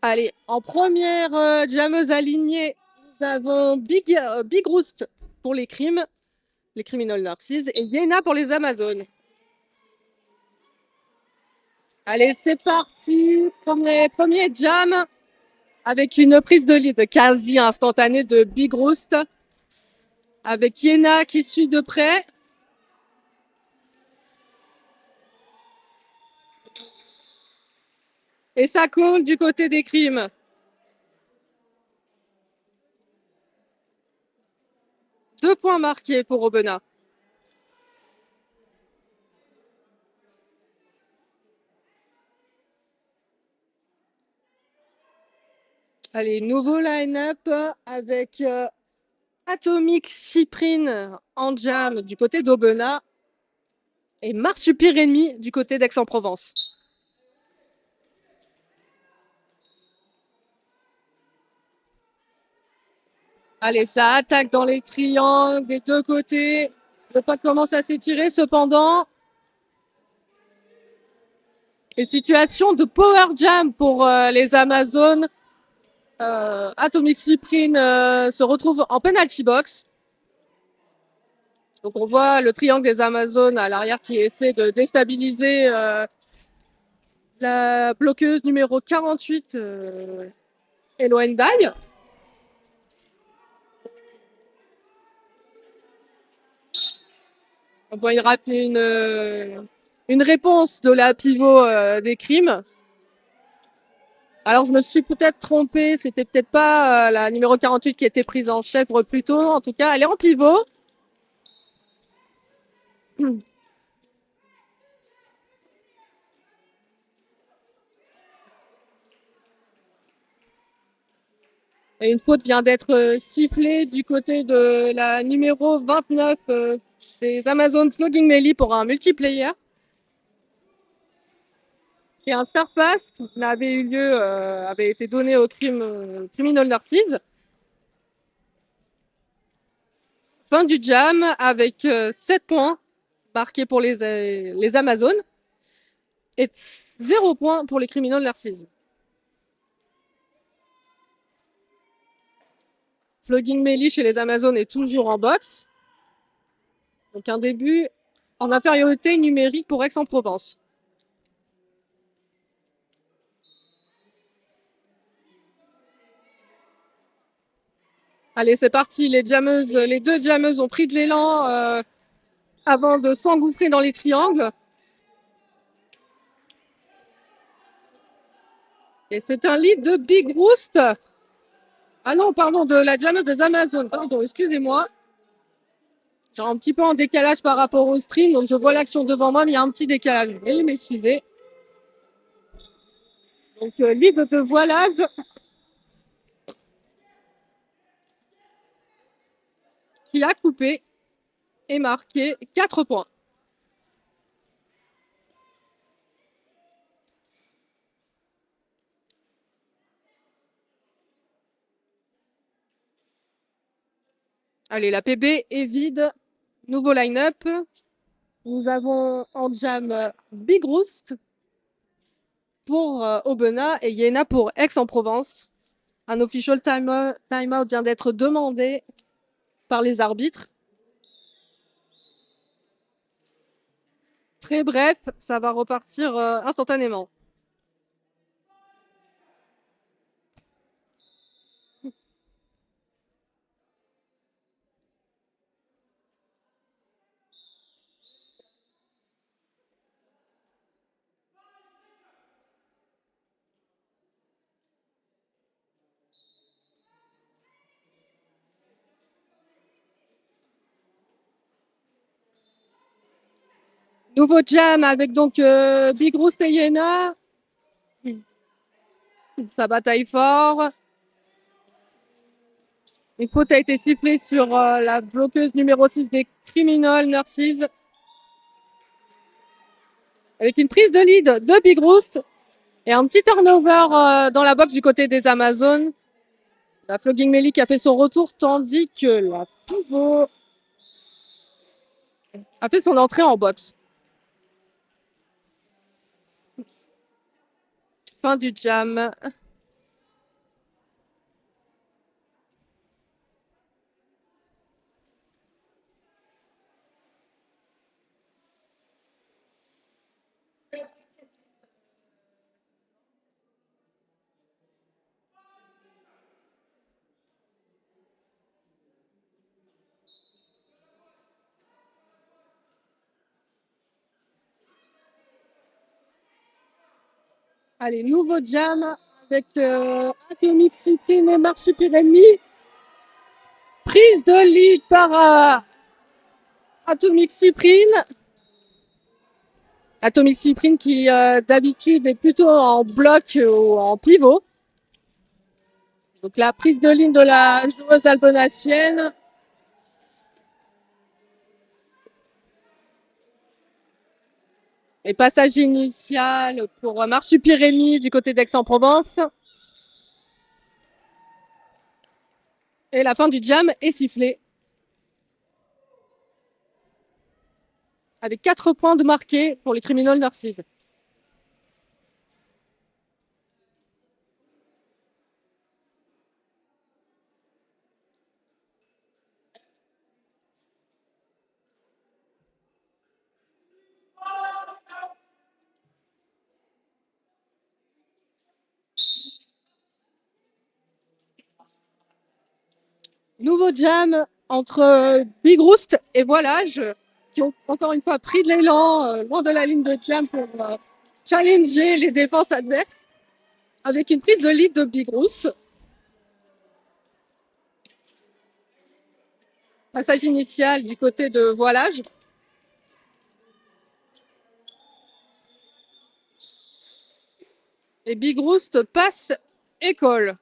Allez, en première jammeuse alignée, nous avons Big Roost pour les Criminal Nurses, et Yena pour les Amazones. Allez, c'est parti. Premier jam avec une prise de lead quasi instantanée de Big Roost, avec Yena qui suit de près. Et ça coule du côté des crimes. Deux points marqués pour Aubenas. Allez, nouveau line-up avec Atomic Cyprine en jam du côté d'Aubenas et Marsupilami du côté d'Aix-en-Provence. Allez, ça attaque dans les triangles des deux côtés. Le pas commence à s'étirer cependant. Et situation de power jam pour les Amazones. Atomic Cyprine se retrouve en penalty box. Donc on voit le triangle des Amazones à l'arrière qui essaie de déstabiliser la bloqueuse numéro 48, Elo Ndai. On voit une réponse de la pivot des crimes. Alors, je me suis peut-être trompée. C'était peut-être pas la numéro 48 qui était prise en chèvre plus tôt. En tout cas, elle est en pivot. Et une faute vient d'être sifflée du côté de la numéro 29 des Amazon Flogging Melee pour un multiplayer. Et un Star Pass qui avait eu lieu, avait été donné au Criminal Nurses. Fin du jam avec 7 points marqués pour les Amazones et 0 points pour les Criminal Nurses. Flogging Melee chez les Amazones est toujours en boxe. Donc un début en infériorité numérique pour Aix-en-Provence. Allez, c'est parti. Les deux jammeuses ont pris de l'élan avant de s'engouffrer dans les triangles. Et c'est un lead de Big Roost. Ah non, pardon, de la jammeuse des Amazones. Pardon, excusez-moi. J'ai un petit peu en décalage par rapport au stream, donc je vois l'action devant moi, mais il y a un petit décalage. Veuillez m'excuser. Donc, lead de voilage. Qui a coupé et marqué 4 points. Allez, la PB est vide. Nouveau line-up. Nous avons en jam Big Roost pour Aubenas et Yena pour Aix-en-Provence. Un official time-out vient d'être demandé par les arbitres. Très bref, ça va repartir instantanément. Nouveau jam avec donc Big Roost et Yena. Ça bataille fort. Une faute a été sifflée sur la bloqueuse numéro 6 des Criminal Nurses. Avec une prise de lead de Big Roost et un petit turnover dans la box du côté des Amazones. La Flogging Melee qui a fait son retour, tandis que la pivot a fait son entrée en box. Fin du jam. Allez, nouveau jam avec Atomic Cyprine et Marsupilami. Prise de lead par Atomic Cyprine. Atomic Cyprine qui d'habitude est plutôt en bloc ou en pivot. Donc la prise de ligne de la joueuse albonacienne. Et passage initial pour Marsupilami du côté d'Aix-en-Provence. Et la fin du jam est sifflée. Avec 4 points de marqués pour les Criminal Nurses. Nouveau jam entre Big Roost et Voilage, qui ont encore une fois pris de l'élan loin de la ligne de jam pour challenger les défenses adverses, avec une prise de lead de Big Roost. Passage initial du côté de Voilage. Et Big Roost passe et colle.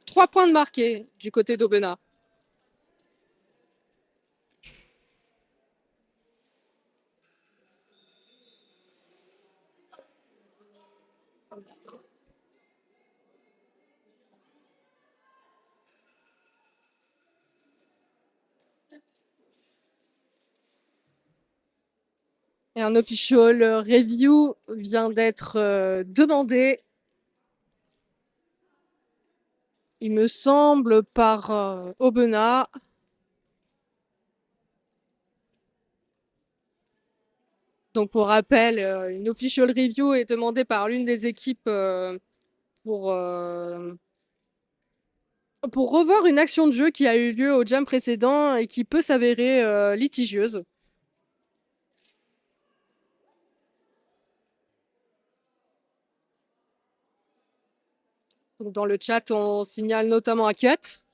3 points de marqués du côté d'Aubenas. Et un official review vient d'être demandé, il me semble, par Aubenas. Donc, pour rappel, une official review est demandée par l'une des équipes pour, pour revoir une action de jeu qui a eu lieu au jam précédent et qui peut s'avérer litigieuse. Donc, dans le chat, on signale notamment un cut.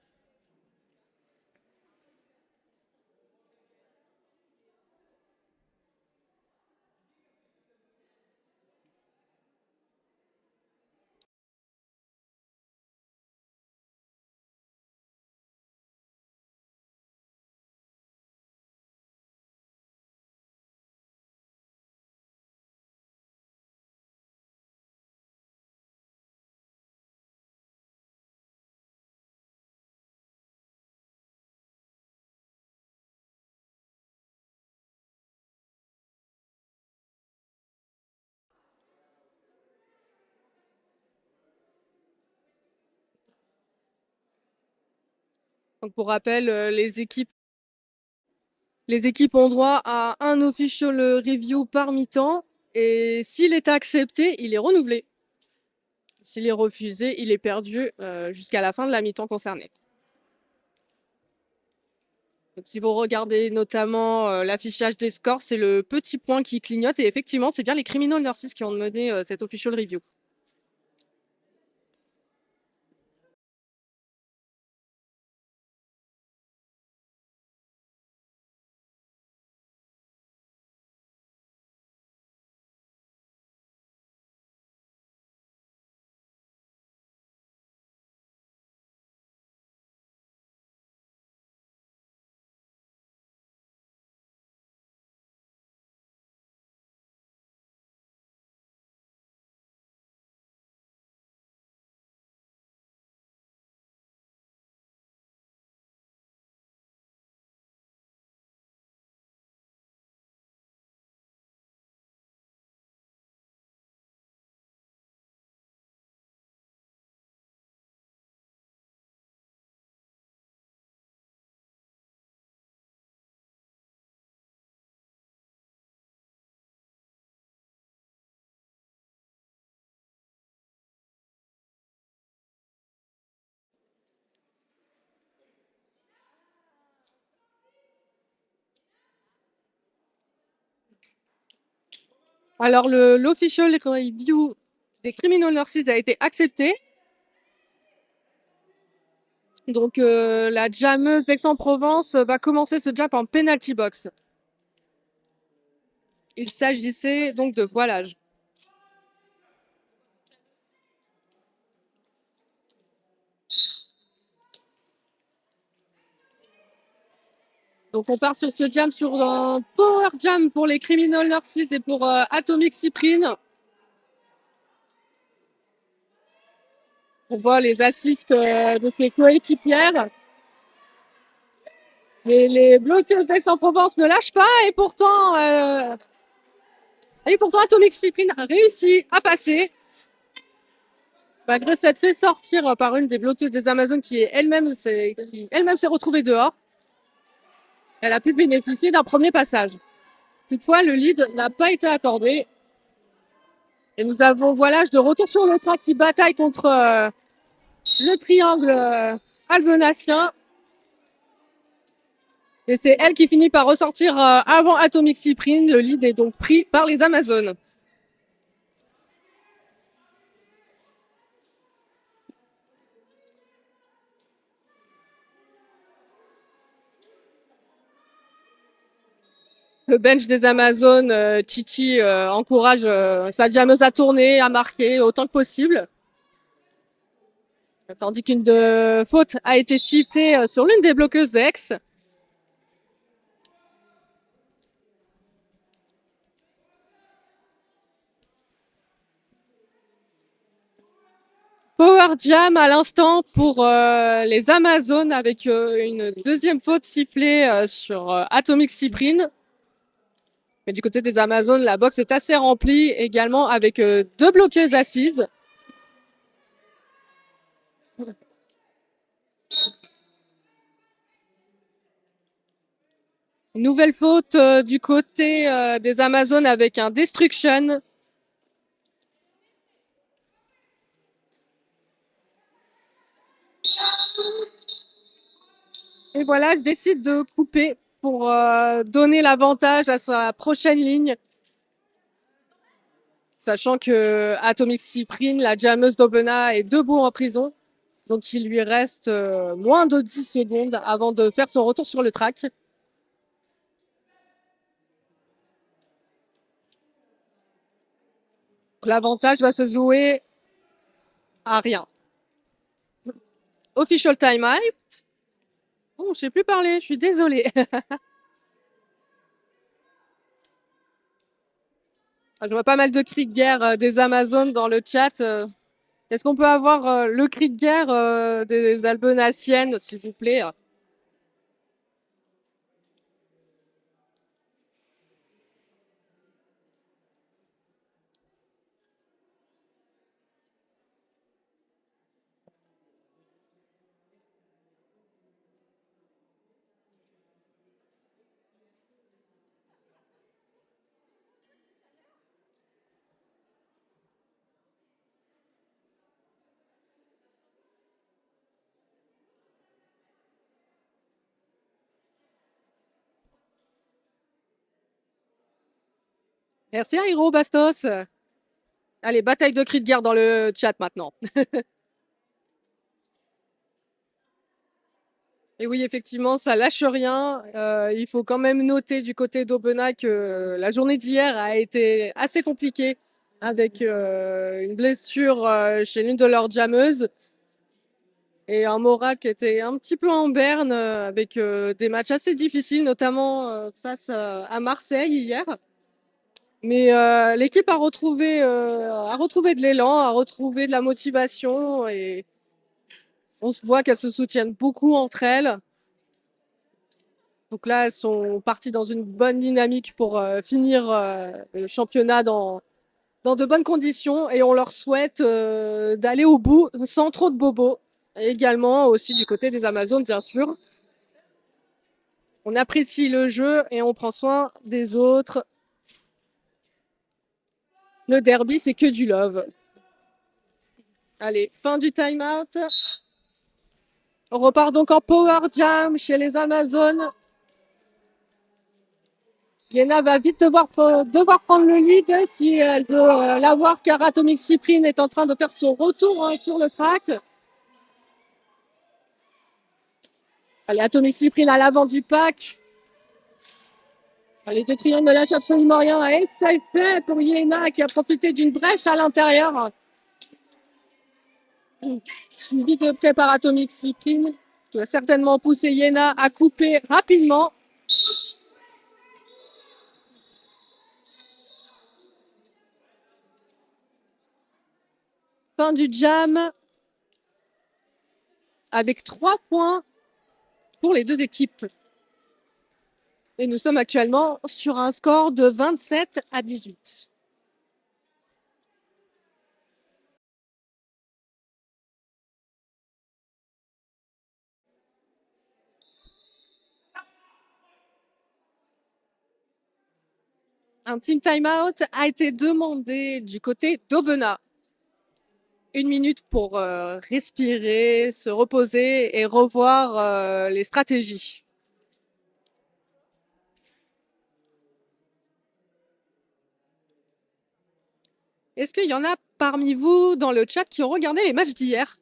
Donc, pour rappel, les équipes ont droit à un official review par mi-temps et s'il est accepté, il est renouvelé. S'il est refusé, il est perdu jusqu'à la fin de la mi-temps concernée. Donc, si vous regardez notamment l'affichage des scores, c'est le petit point qui clignote et effectivement, c'est bien les Criminal Nurses qui ont mené cette official review. Alors, l'official review des Criminal Nurses a été accepté. Donc, la jammeuse d'Aix-en-Provence va commencer ce jab en penalty box. Il s'agissait donc de voilage. Donc, on part sur ce jam sur un power jam pour les Criminal Nurses et pour Atomic Cyprine. On voit les assists de ses coéquipières. Mais les bloqueuses d'Aix-en-Provence ne lâchent pas et pourtant Atomic Cyprine a réussi à passer. Malgré s'être fait sortir par une des bloqueuses des Amazones qui elle-même s'est retrouvée dehors, elle a pu bénéficier d'un premier passage. Toutefois, le lead n'a pas été accordé. Et nous avons Voilage de retour sur le track qui bataille contre le triangle albenacien. Et c'est elle qui finit par ressortir avant Atomic Cyprine. Le lead est donc pris par les Amazones. Le bench des Amazones, Titi encourage sa jammeuse à tourner, à marquer autant que possible. Tandis qu'une faute a été sifflée sur l'une des bloqueuses d'Aix. Power Jam à l'instant pour les Amazones avec une deuxième faute sifflée sur Atomic Cyprine. Mais du côté des Amazones, la boxe est assez remplie également avec deux bloqueuses assises. Nouvelle faute du côté des Amazones avec un Destruction. Et voilà, je décide de couper pour donner l'avantage à sa prochaine ligne. Sachant que Atomic Cyprine, la jammeuse d'Aubenas, est debout en prison. Donc il lui reste moins de 10 secondes avant de faire son retour sur le track. L'avantage va se jouer à rien. Official time out. Oh, je sais plus parler, je suis désolée. Je vois pas mal de cris de guerre des Amazones dans le chat. Est-ce qu'on peut avoir le cri de guerre des Albenaciennes, s'il vous plaît? Merci, Hiro Bastos. Allez, bataille de cris de guerre dans le chat maintenant. Et oui, effectivement, ça lâche rien. Il faut quand même noter du côté d'Aubenas que la journée d'hier a été assez compliquée avec une blessure chez l'une de leurs jammeuses et un moral qui était un petit peu en berne avec des matchs assez difficiles, notamment face à Marseille hier. Mais l'équipe a retrouvé de l'élan, a retrouvé de la motivation et on se voit qu'elles se soutiennent beaucoup entre elles. Donc là, elles sont parties dans une bonne dynamique pour finir le championnat dans de bonnes conditions et on leur souhaite d'aller au bout sans trop de bobos. Et également aussi du côté des Amazones, bien sûr. On apprécie le jeu et on prend soin des autres. Le derby, c'est que du love. Allez, fin du time-out. On repart donc en Power Jam chez les Amazones. Yena va vite devoir prendre le lead si elle veut l'avoir, car Atomic Cyprine est en train de faire son retour sur le track. Allez, Atomic Cyprine à l'avant du pack. Les deux triangles ne lâchent absolument rien. Et ça est fait pour Yena qui a profité d'une brèche à l'intérieur. Suivi de près par Atomic Cyprine, qui va certainement pousser Yena à couper rapidement. Fin du jam avec 3 points pour les deux équipes. Et nous sommes actuellement sur un score de 27-18. Un team timeout a été demandé du côté d'Aubenas. 1 minute pour respirer, se reposer et revoir les stratégies. Est-ce qu'il y en a parmi vous dans le chat qui ont regardé les matchs d'hier?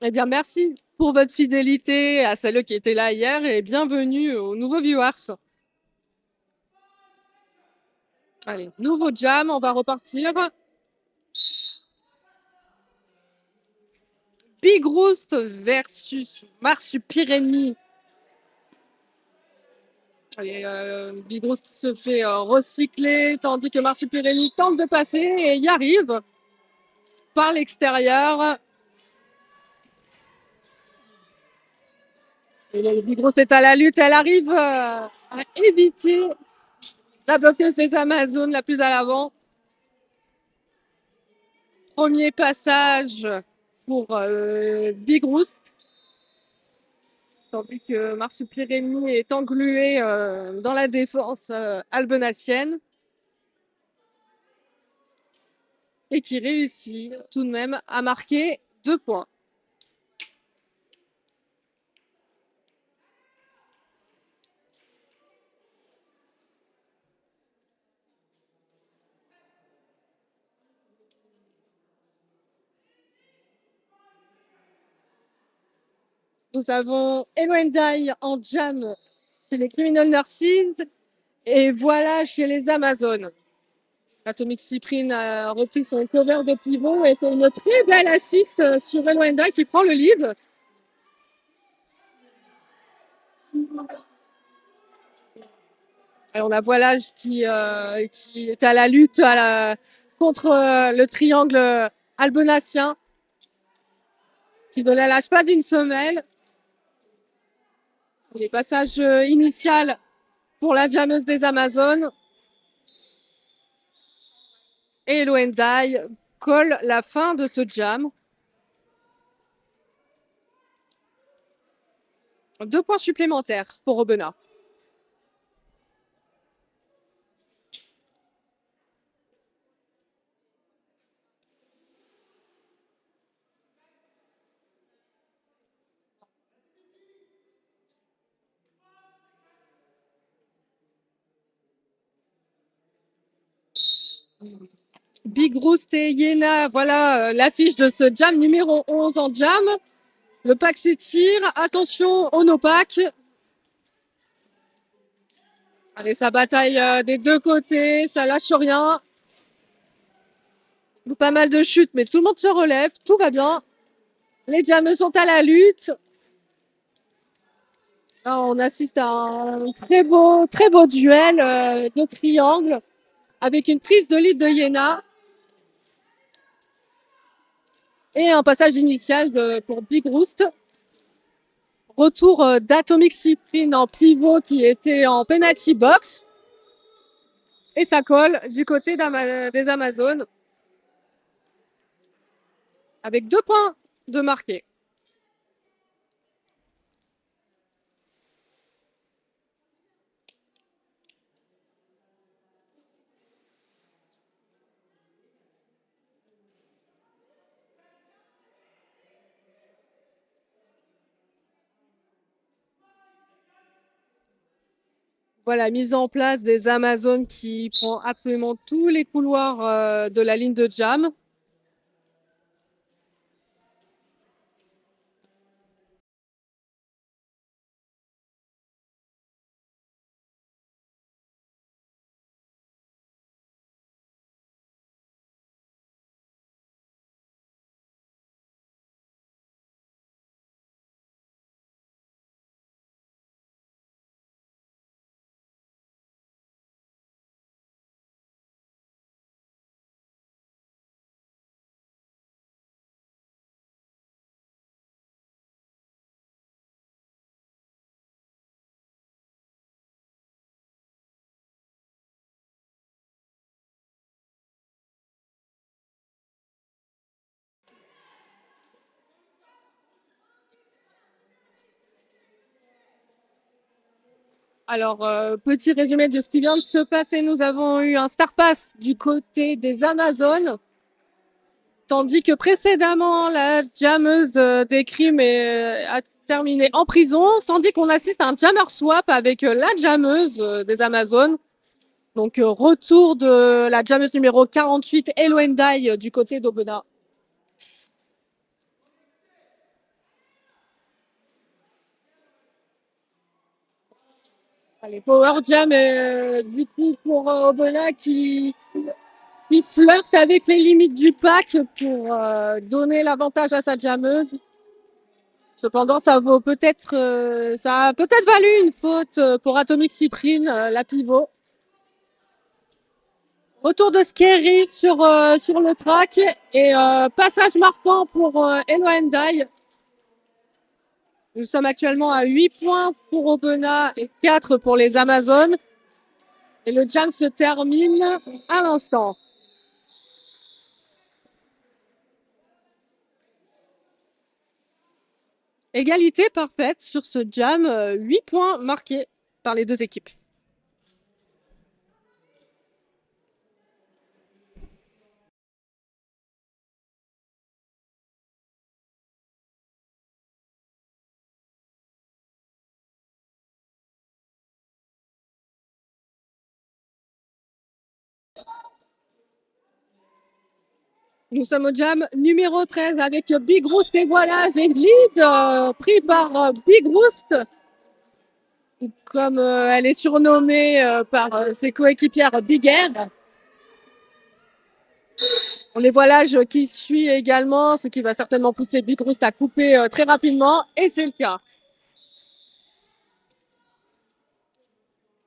Eh bien, merci pour votre fidélité à celles qui étaient là hier et bienvenue aux nouveaux viewers. Allez, nouveau jam, on va repartir. Big Roost versus Marsupilami. Allez, Big Roost qui se fait recycler, tandis que Marsupilami tente de passer et y arrive par l'extérieur. Et le Big Roost est à la lutte, elle arrive à éviter la bloqueuse des Amazones la plus à l'avant. Premier passage pour Big Roost, tandis que Marsupilami est englué dans la défense albenacienne et qui réussit tout de même à marquer 2 points. Nous avons Elwendai en jam chez les Criminal Nurses et voilà chez les Amazones. Atomic Cyprine a repris son cover de pivot et fait une très belle assist sur Elwendai qui prend le lead. Et on a Voilage qui est à la lutte contre le triangle albenacien, qui ne la lâche pas d'une semelle. Les passages initial pour la jammeuse des Amazones. Et Elwendai colle la fin de ce jam. 2 points supplémentaires pour Aubenas. Big Roost et Yena, voilà l'affiche de ce jam numéro 11 en jam. Le pack s'étire, attention au no-pack. Allez, ça bataille des deux côtés, ça lâche rien. Pas mal de chutes, mais tout le monde se relève, tout va bien. Les jammers sont à la lutte. Là, on assiste à un très beau duel de triangle avec une prise de lead de Yena. Et un passage initial pour Big Roost. Retour d'Atomic Cyprine en pivot qui était en penalty box. Et ça colle du côté des Amazones. Avec 2 points de marqué. Voilà, mise en place des Amazones qui prend absolument tous les couloirs de la ligne de jam. Alors, petit résumé de ce qui vient de se passer. Nous avons eu un star pass du côté des Amazones, tandis que précédemment, la jammeuse des crimes a terminé en prison, tandis qu'on assiste à un jammer swap avec la jammeuse des Amazones. Donc, retour de la jammeuse numéro 48, Elo Endai, du côté d'Aubenas. Allez, Power Jam, du coup, pour Aubenas qui flirte avec les limites du pack pour donner l'avantage à sa jammeuse. Cependant, ça a peut-être valu une faute pour Atomic Cyprine, la pivot. Retour de Scary sur le track et passage marquant pour Elo Endai. Nous sommes actuellement à 8 points pour Aubenas et 4 pour les Amazones. Et le jam se termine à l'instant. Égalité parfaite sur ce jam, 8 points marqués par les deux équipes. Nous sommes au jam numéro 13 avec Big Roost et voilà, j'ai le lead pris par Big Roost, comme elle est surnommée par ses coéquipières Big Air. On les voilages qui suit également, ce qui va certainement pousser Big Roost à couper très rapidement, et c'est le cas.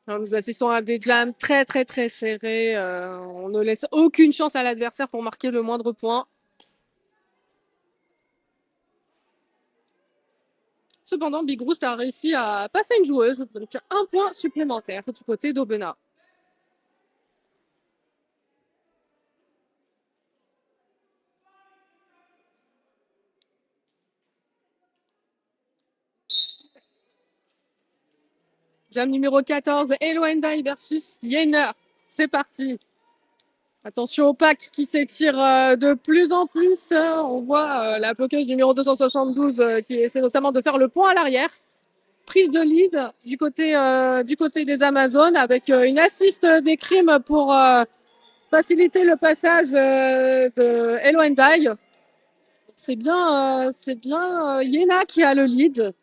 Alors, nous assistons à des jams très très très serrés. On ne laisse aucune chance à l'adversaire pour marquer le moindre point. Cependant, Big Roost a réussi à passer une joueuse, donc un point supplémentaire du côté d'Aubenas. Jam numéro 14, Elo Endai versus Yener. C'est parti. Attention au pack qui s'étire de plus en plus. On voit la bloqueuse numéro 272 qui essaie notamment de faire le point à l'arrière. Prise de lead du côté des Amazones avec une assist des crimes pour faciliter le passage de Elo Endai. C'est bien Yena qui a le lead.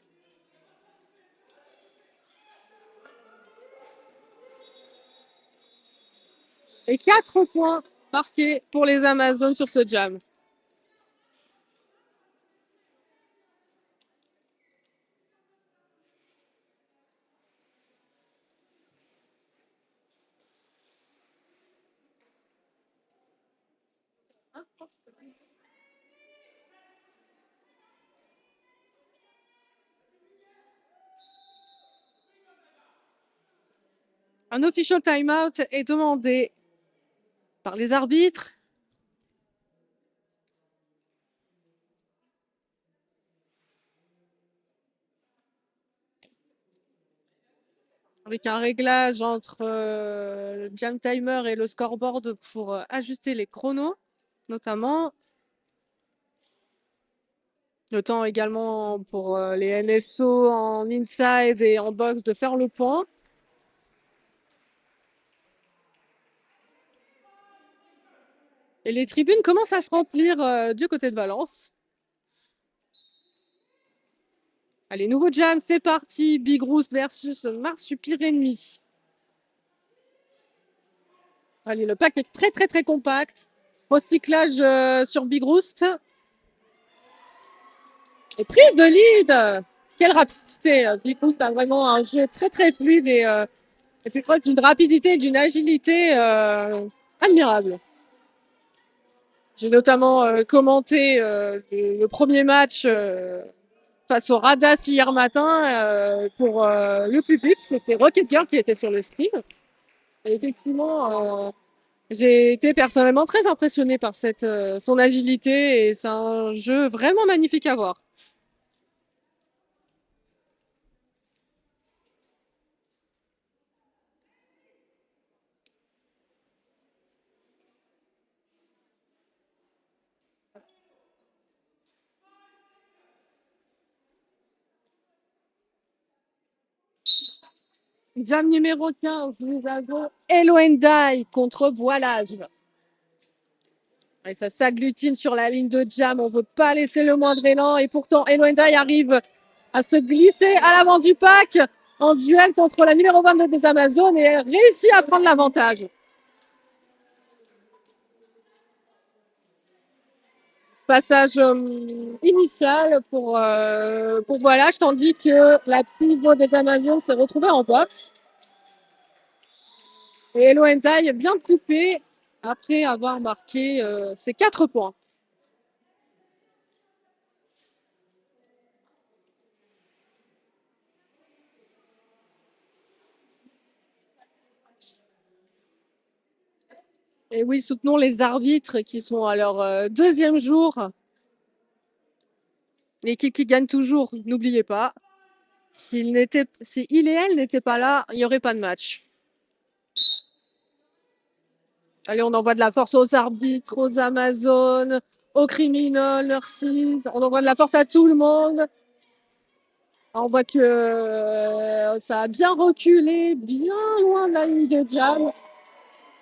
Et 4 points marqués pour les Amazones sur ce jam. Un official timeout est demandé par les arbitres. Avec un réglage entre le jam timer et le scoreboard pour ajuster les chronos, notamment. Le temps également pour les NSO en inside et en box de faire le point. Et les tribunes commencent à se remplir du côté de Valence. Allez, nouveau jam, c'est parti. Big Roost versus Marsupilami. Allez, le pack est très très très compact. Recyclage sur Big Roost. Et prise de lead. Quelle rapidité. Big Roost a vraiment un jeu très très fluide et fait preuve d'une rapidité et d'une agilité admirable. J'ai notamment commenté le premier match face au Radas hier matin pour le public. C'était Rocket Girl qui était sur le stream. Et effectivement, j'ai été personnellement très impressionnée par son agilité et c'est un jeu vraiment magnifique à voir. Jam numéro 15, nous avons Hello and Die contre Voilage. Et ça s'agglutine sur la ligne de jam, on ne veut pas laisser le moindre élan et pourtant Hello and Die arrive à se glisser à l'avant du pack en duel contre la numéro 22 des Amazones et réussit à prendre l'avantage. Passage initial pour Voilage, tandis que la pivot des Amazones s'est retrouvée en box. Et Hello and Die bien coupé après avoir marqué ses 4 points. Et oui, soutenons les arbitres qui sont à leur deuxième jour. L'équipe qui gagne toujours, n'oubliez pas. Si il et elle n'étaient pas là, il n'y aurait pas de match. Allez, on envoie de la force aux arbitres, aux Amazones, aux criminels, nurses. On envoie de la force à tout le monde. On voit que ça a bien reculé, bien loin de la ligne de jam.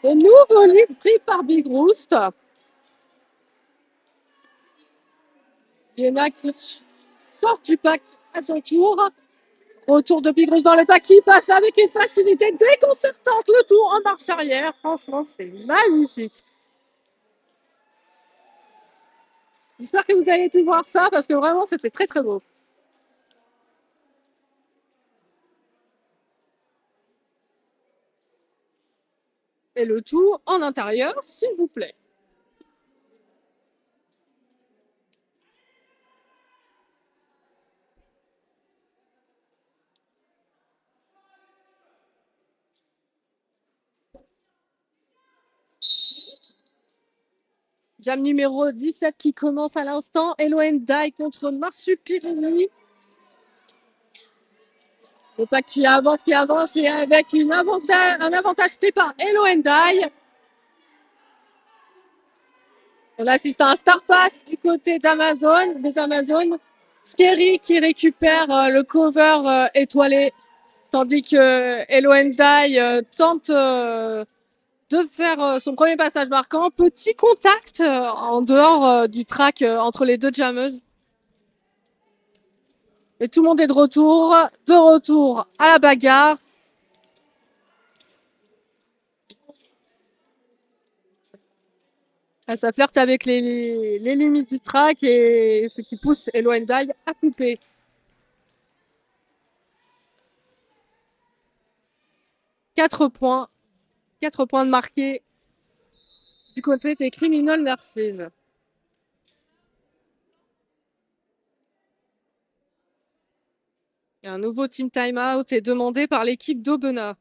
Et nouveau lead pris par Big Roost. Il y en a qui sortent du pack à son tour. Retour de Big Roost dans le pack qui passe avec une facilité déconcertante. Le tour en marche arrière. Franchement, c'est magnifique. J'espère que vous avez pu voir ça parce que vraiment, c'était très très beau. Et le tout en intérieur, s'il vous plaît. Jam numéro 17 qui commence à l'instant. Hello and Die contre Marsupilami. Le pack qui avance et avec un avantage pris par Hello and Die. On assiste à un star pass du côté des Amazones. Scary qui récupère le cover étoilé, tandis que Hello and Die tente de faire son premier passage marquant. Petit contact en dehors du track entre les deux jammeuses. Et tout le monde est de retour à la bagarre. Ça flirte avec les limites du track et ce qui pousse Hello and Die à couper. 4 points. 4 points de marqués du côté des Criminal Nurses. Et un nouveau team timeout est demandé par l'équipe d'Aubenas.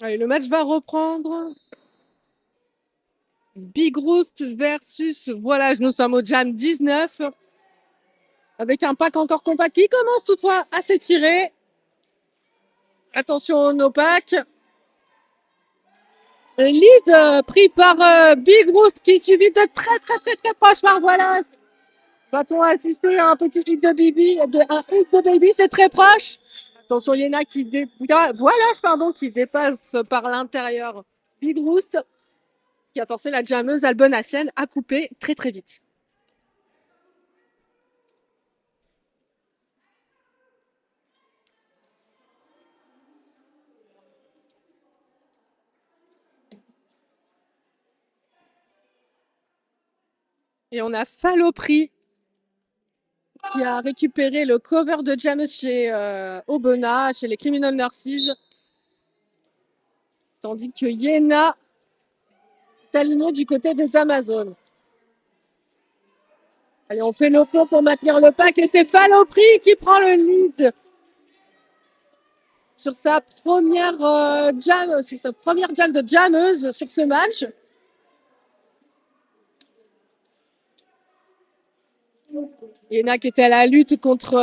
Allez, le match va reprendre. Big Roost versus Voilà, nous sommes au jam 19. Avec un pack encore compact qui commence toutefois à s'étirer. Attention aux no packs. Lead pris par Big Roost qui est suivi de très proche par Voilà. Va-t-on assister à un petit hit de Baby, c'est très proche. Attention, Yena qui qui dépasse par l'intérieur Big Roost, ce qui a forcé la jammeuse albenacienne à couper très vite. Et on a Falopri qui a récupéré le cover de jammeuse chez Aubenas, chez les Criminal Nurses. Tandis que Yena est alignée du côté des Amazones. Allez, on fait le pont pour maintenir le pack et c'est Falopri qui prend le lead sur sa première jam de jammeuse sur ce match. Yena qui était à la lutte contre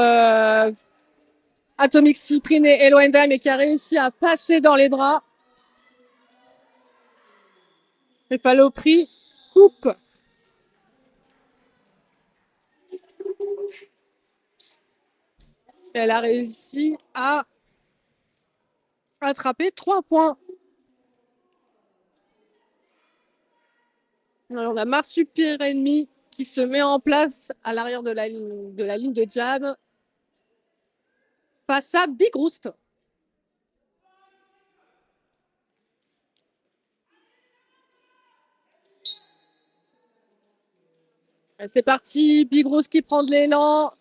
Atomic Cyprine et Eloendheim et qui a réussi à passer dans les bras. Et Falopri coupe. Et elle a réussi à attraper 3 points. Alors, on a Marsupilami qui se met en place à l'arrière de la ligne de jam face à Big Roost. C'est parti, Big Roost qui prend de l'élan.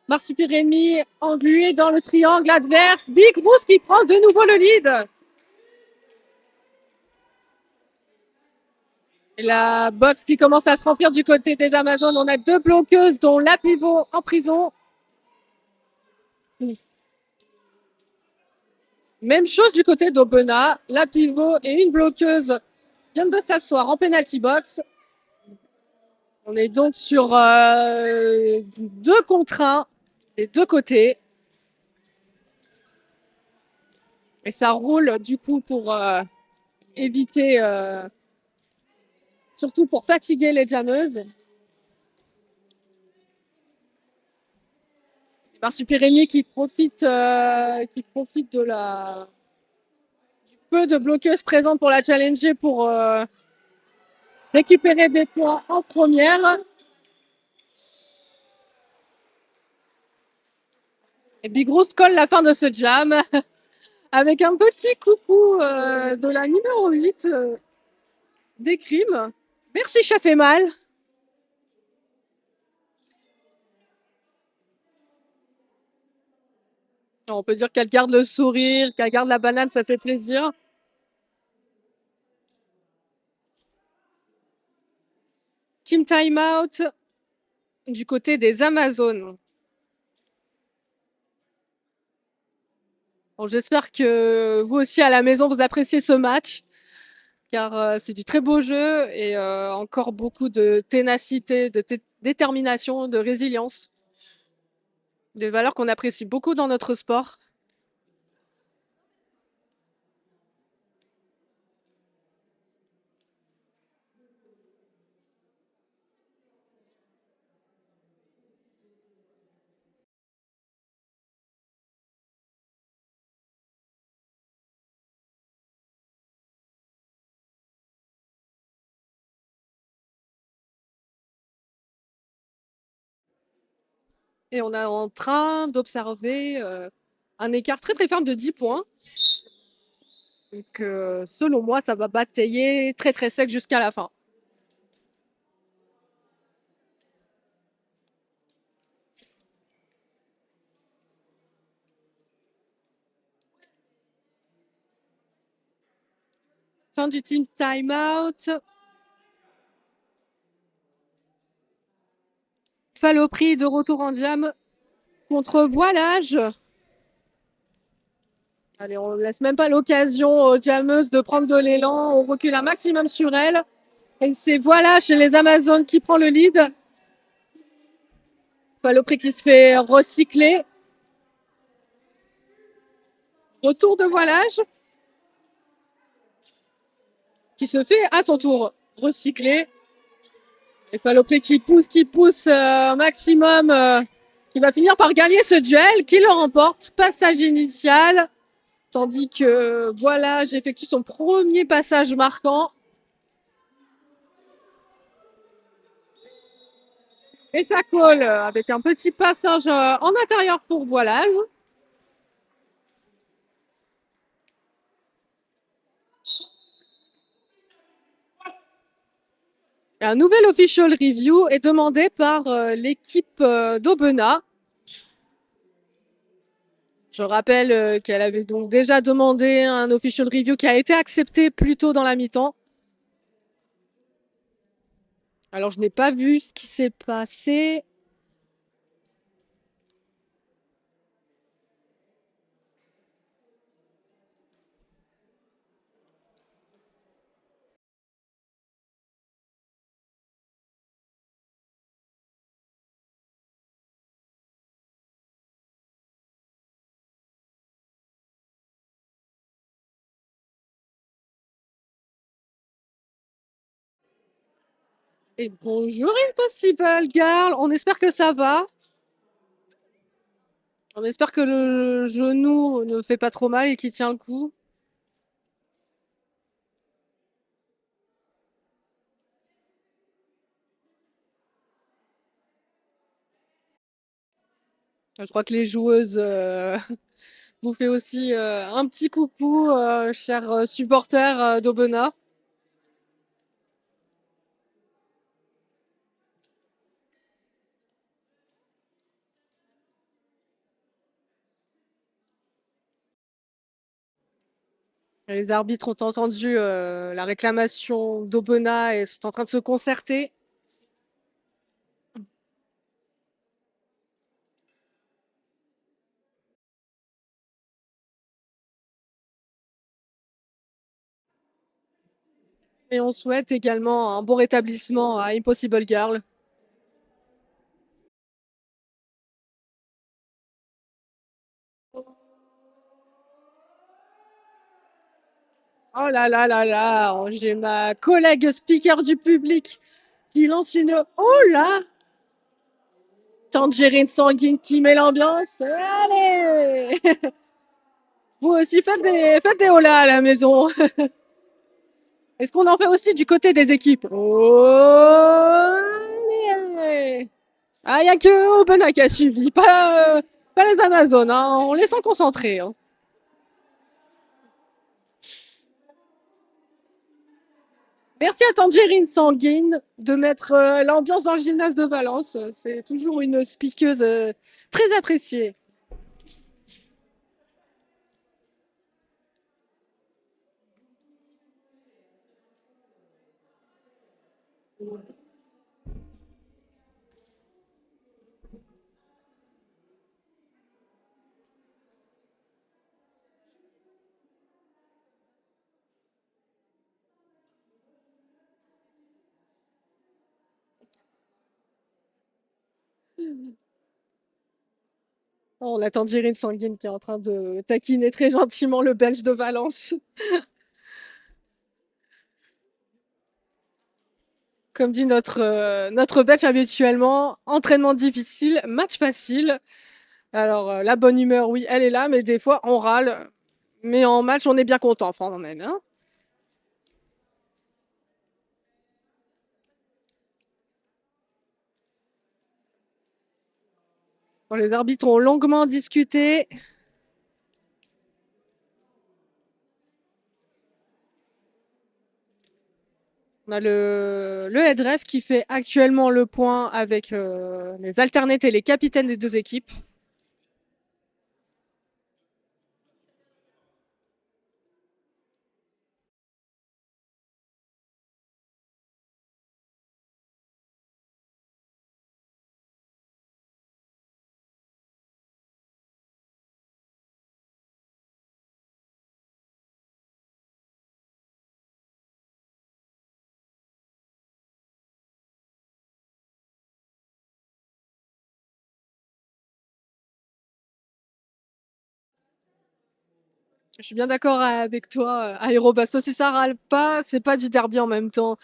Marsupilami englué dans le triangle adverse. Big Roost qui prend de nouveau le lead. Et la box qui commence à se remplir du côté des Amazones. On a 2 bloqueuses, dont la pivot en prison. Même chose du côté d'Aubenas. La pivot et une bloqueuse viennent de s'asseoir en penalty box. On est donc sur 2 contre 1 des 2 côtés. Et ça roule du coup pour éviter, surtout pour fatiguer les jammeuses. Marsupilami qui profite de la peu de bloqueuses présentes pour la challenger pour récupérer des points en première. Et Big Roost colle la fin de ce jam avec un petit coucou de la numéro 8 des crimes. Merci, ça fait mal. On peut dire qu'elle garde le sourire, qu'elle garde la banane, ça fait plaisir. Team timeout du côté des Amazones. Bon, j'espère que vous aussi à la maison, vous appréciez ce match, car c'est du très beau jeu et encore beaucoup de ténacité, de détermination, de résilience. Des valeurs qu'on apprécie beaucoup dans notre sport. Et on est en train d'observer un écart très ferme de 10 points. Donc, selon moi, ça va batailler très sec jusqu'à la fin. Fin du team timeout. Falopri de retour en jam contre Voilage. Allez, on ne laisse même pas l'occasion aux jameuses de prendre de l'élan. On recule un maximum sur elles. Et c'est voilà chez les Amazones qui prend le lead. Fallopré qui se fait recycler. Retour de voilage. Qui se fait à son tour recycler. Et Fallopré qui pousse maximum. Qui va finir par gagner ce duel. Qui le remporte. Passage initial. Tandis que Voilage effectue son premier passage marquant. Et ça colle avec un petit passage en intérieur pour Voilage. Un nouvel official review est demandé par l'équipe d'Aubenas. Je rappelle qu'elle avait donc déjà demandé un official review qui a été accepté plus tôt dans la mi-temps. Alors je n'ai pas vu ce qui s'est passé. Et bonjour Impossible Girl, on espère que ça va. On espère que le genou ne fait pas trop mal et qu'il tient le coup. Je crois que les joueuses vous fait aussi un petit coucou, chers supporters d'Aubenas. Les arbitres ont entendu la réclamation d'Aubenas et sont en train de se concerter. Et on souhaite également un bon rétablissement à Impossible Girl. Oh là là là là, j'ai ma collègue speaker du public qui lance une oh là, Tangerine sanguine qui met l'ambiance. Allez, vous aussi faites des holas à la maison. Est-ce qu'on en fait aussi du côté des équipes? Oh, allez. Ah, il n'y a que Aubenas qui a suivi, pas les Amazones. Hein. On les sent concentrés. Hein. Merci à Tangerine Sanguine de mettre l'ambiance dans le gymnase de Valence. C'est toujours une speakeuse très appréciée. Oh, la Tangerine Sanguine qui est en train de taquiner très gentiment le Belge de Valence. Comme dit notre Belge habituellement, entraînement difficile, match facile. Alors, la bonne humeur, oui, elle est là, mais des fois, on râle. Mais en match, on est bien content, enfin, quand même. Hein. Bon, les arbitres ont longuement discuté. On a le head ref qui fait actuellement le point avec les alternates et les capitaines des deux équipes. Je suis bien d'accord avec toi. Aérobasto, si ça râle pas, c'est pas du derby en même temps.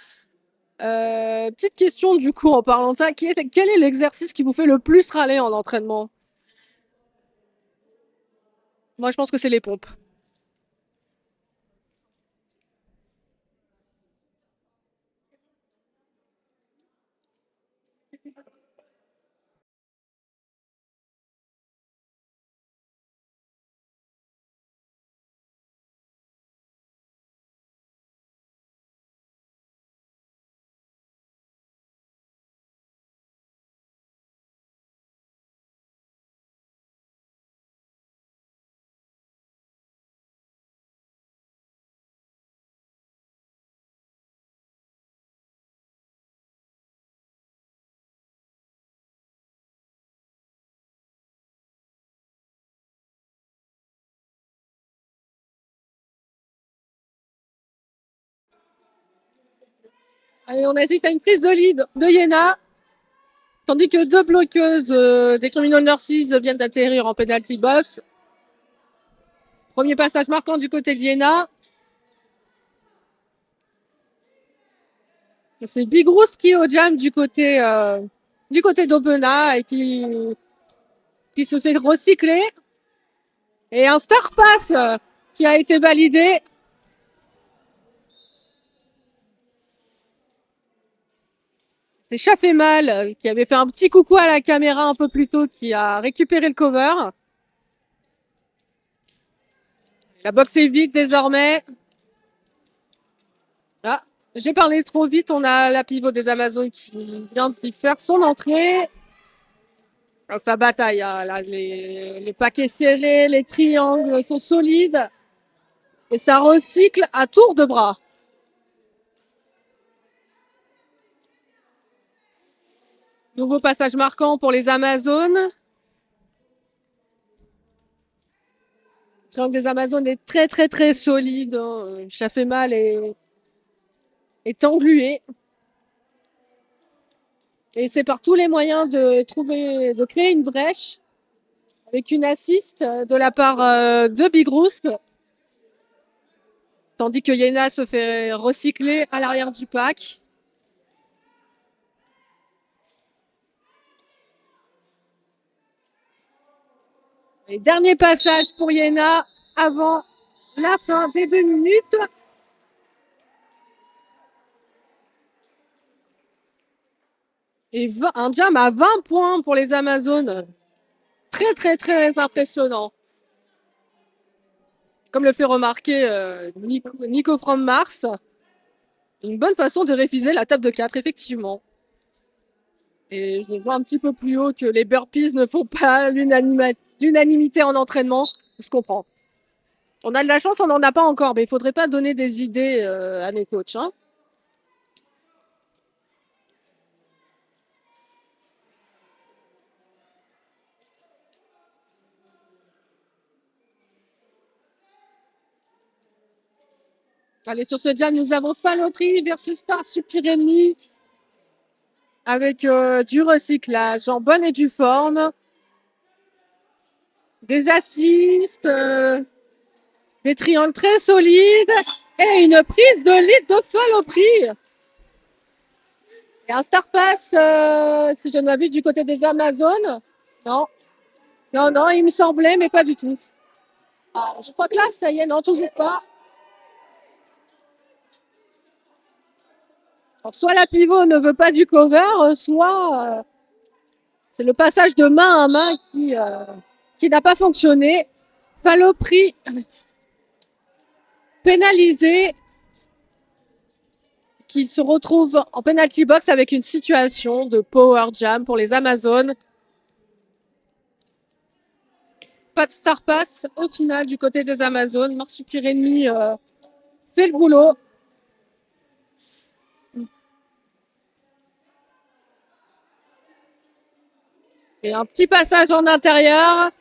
Petite question du coup en parlant de ça, quel est l'exercice qui vous fait le plus râler en entraînement? Moi, je pense que c'est les pompes. Allez, on assiste à une prise de lead de Yena, tandis que deux bloqueuses des Criminal Nurses viennent d'atterrir en penalty box. Premier passage marquant du côté de Yena. C'est Big Roos qui est au jam du côté d'Opena et qui se fait recycler. Et un star pass qui a été validé. C'est Chaffemal qui avait fait un petit coucou à la caméra un peu plus tôt, qui a récupéré le cover. La boxe est vide désormais. Ah, j'ai parlé trop vite. On a la pivot des Amazones qui vient de faire son entrée. Ça bataille, hein, là, les paquets serrés, les triangles sont solides. Et ça recycle à tour de bras. Nouveau passage marquant pour les Amazones. Le triangle des Amazones est très très très solide. Hein. Chaffemal est englué. Et c'est par tous les moyens de créer une brèche avec une assist de la part de Big Roost. Tandis que Yena se fait recycler à l'arrière du pack. Et dernier passage pour Yena avant la fin des 2 minutes. Et un jam à 20 points pour les Amazones. Très très très impressionnant. Comme le fait remarquer Nico from Mars. Une bonne façon de réviser la table de 4, effectivement. Et je vois un petit peu plus haut que les burpees ne font pas l'unanimité en entraînement. Je comprends. On a de la chance, on n'en a pas encore, mais il faudrait pas donner des idées à nos coachs. Hein. Allez, sur ce jam, nous avons Falopri versus Marsupiremi avec du recyclage en bonne et due forme, des assists, des triangles très solides et une prise de lead de Falopri. Et un star pass, si je ne m'abuse, du côté des Amazones. Non, non, non, il me semblait, mais pas du tout. Ah, je crois que là, ça y est, non, toujours pas. Alors, soit la pivot ne veut pas du cover, soit c'est le passage de main à main qui n'a pas fonctionné. Falopri pénalisé, qui se retrouve en penalty box avec une situation de power jam pour les Amazones. Pas de star pass au final du côté des Amazones. Marsupiremi fait le boulot. Et un petit passage en intérieur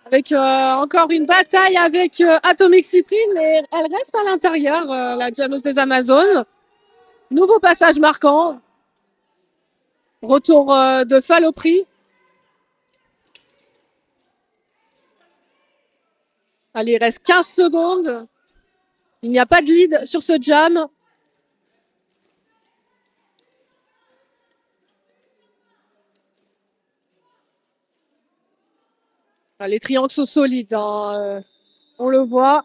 avec encore une bataille avec Atomic Cyprine, mais elle reste à l'intérieur, la Jameuse des Amazones. Nouveau passage marquant. Retour de Falopri. Allez, il reste 15 secondes. Il n'y a pas de lead sur ce jam. Les triangles sont solides, hein. On le voit.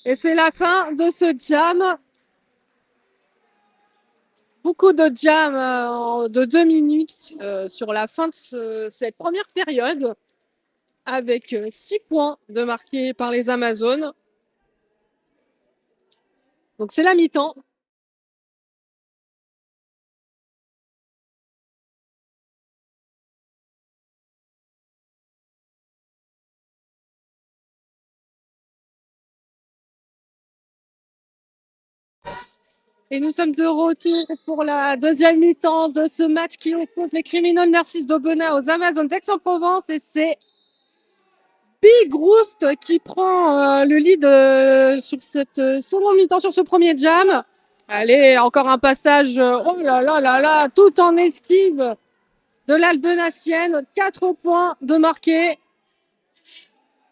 Et c'est la fin de ce jam. Beaucoup de jam de 2 minutes sur la fin de cette première période, avec 6 points de marqués par les Amazones. Donc c'est la mi-temps. Et nous sommes de retour pour la deuxième mi-temps de ce match qui oppose les Criminal Nurses d'Aubenas aux Amazones d'Aix-en-Provence. Et c'est Big Roost qui prend le lead sur cette seconde mi-temps, sur ce premier jam. Allez, encore un passage, oh là là là là, tout en esquive de l'Albenacienne. 4 points de marqué.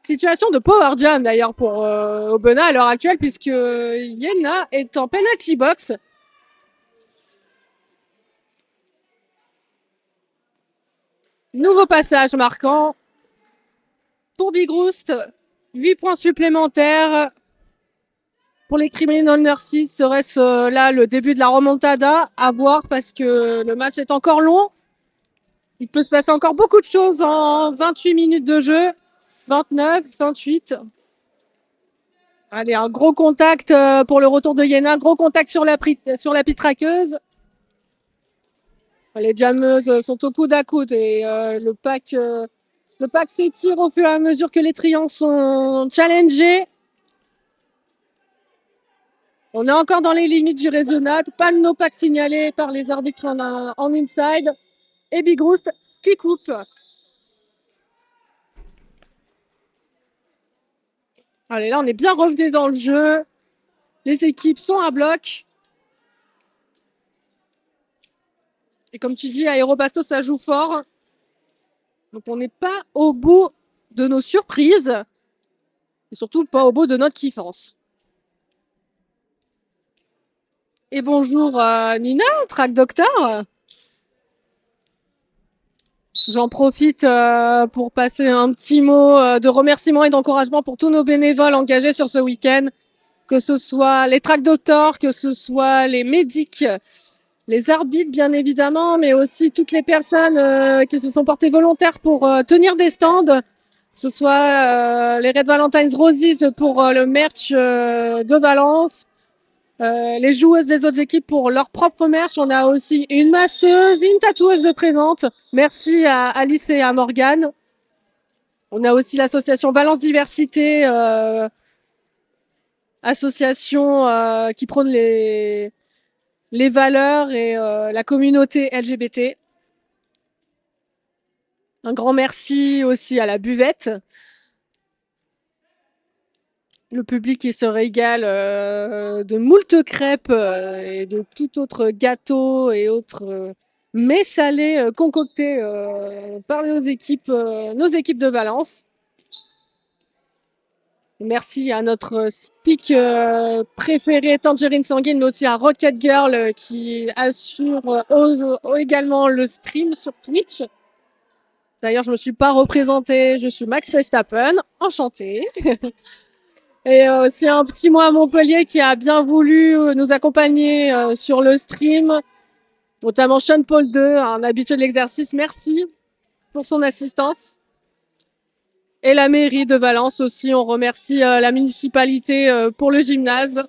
Situation de power jam d'ailleurs pour Aubenas à l'heure actuelle, puisque Yena est en penalty box. Nouveau passage marquant pour Big Roost. 8 points supplémentaires pour les Criminal Nurses. Serait-ce là le début de la remontada? À voir, parce que le match est encore long. Il peut se passer encore beaucoup de choses en 28 minutes de jeu. 29, 28. Allez, un gros contact pour le retour de Yena. Gros contact sur la pitraqueuse. Les jammeuses sont au coude à coude et le pack s'étire au fur et à mesure que les triangles sont challengés. On est encore dans les limites du raisonnable. Pas de no pack signalé par les arbitres en inside. Et Big Roost qui coupe. Allez, là, on est bien revenu dans le jeu. Les équipes sont à bloc. Et comme tu dis, Aérobasto, ça joue fort. Donc, on n'est pas au bout de nos surprises. Et surtout, pas au bout de notre kiffance. Et bonjour Nina, Track Doctor. J'en profite pour passer un petit mot de remerciement et d'encouragement pour tous nos bénévoles engagés sur ce week-end, que ce soit les Track Doctors, que ce soit les médics, les arbitres bien évidemment, mais aussi toutes les personnes qui se sont portées volontaires pour tenir des stands, que ce soit les Red Valentine's Roses pour le merch de Valence, les joueuses des autres équipes pour leur propre merch. On a aussi une masseuse, une tatoueuse de présente. Merci à Alice et à Morgane. On a aussi l'association Valence Diversité, association qui prône les valeurs et la communauté LGBT. Un grand merci aussi à la buvette. Le public qui se régale de moult crêpes et de tout autre gâteau et autres mets salés concoctés par nos équipes de Valence. Merci à notre speak préféré, Tangerine Sanguine, mais aussi à Rocket Girl qui assure également le stream sur Twitch. D'ailleurs, je ne me suis pas représentée, je suis Max Verstappen, enchantée. Et aussi un petit mot à Montpellier qui a bien voulu nous accompagner sur le stream, notamment Sean Paul II, un habitué de l'exercice. Merci pour son assistance. Et la mairie de Valence aussi, on remercie la municipalité pour le gymnase.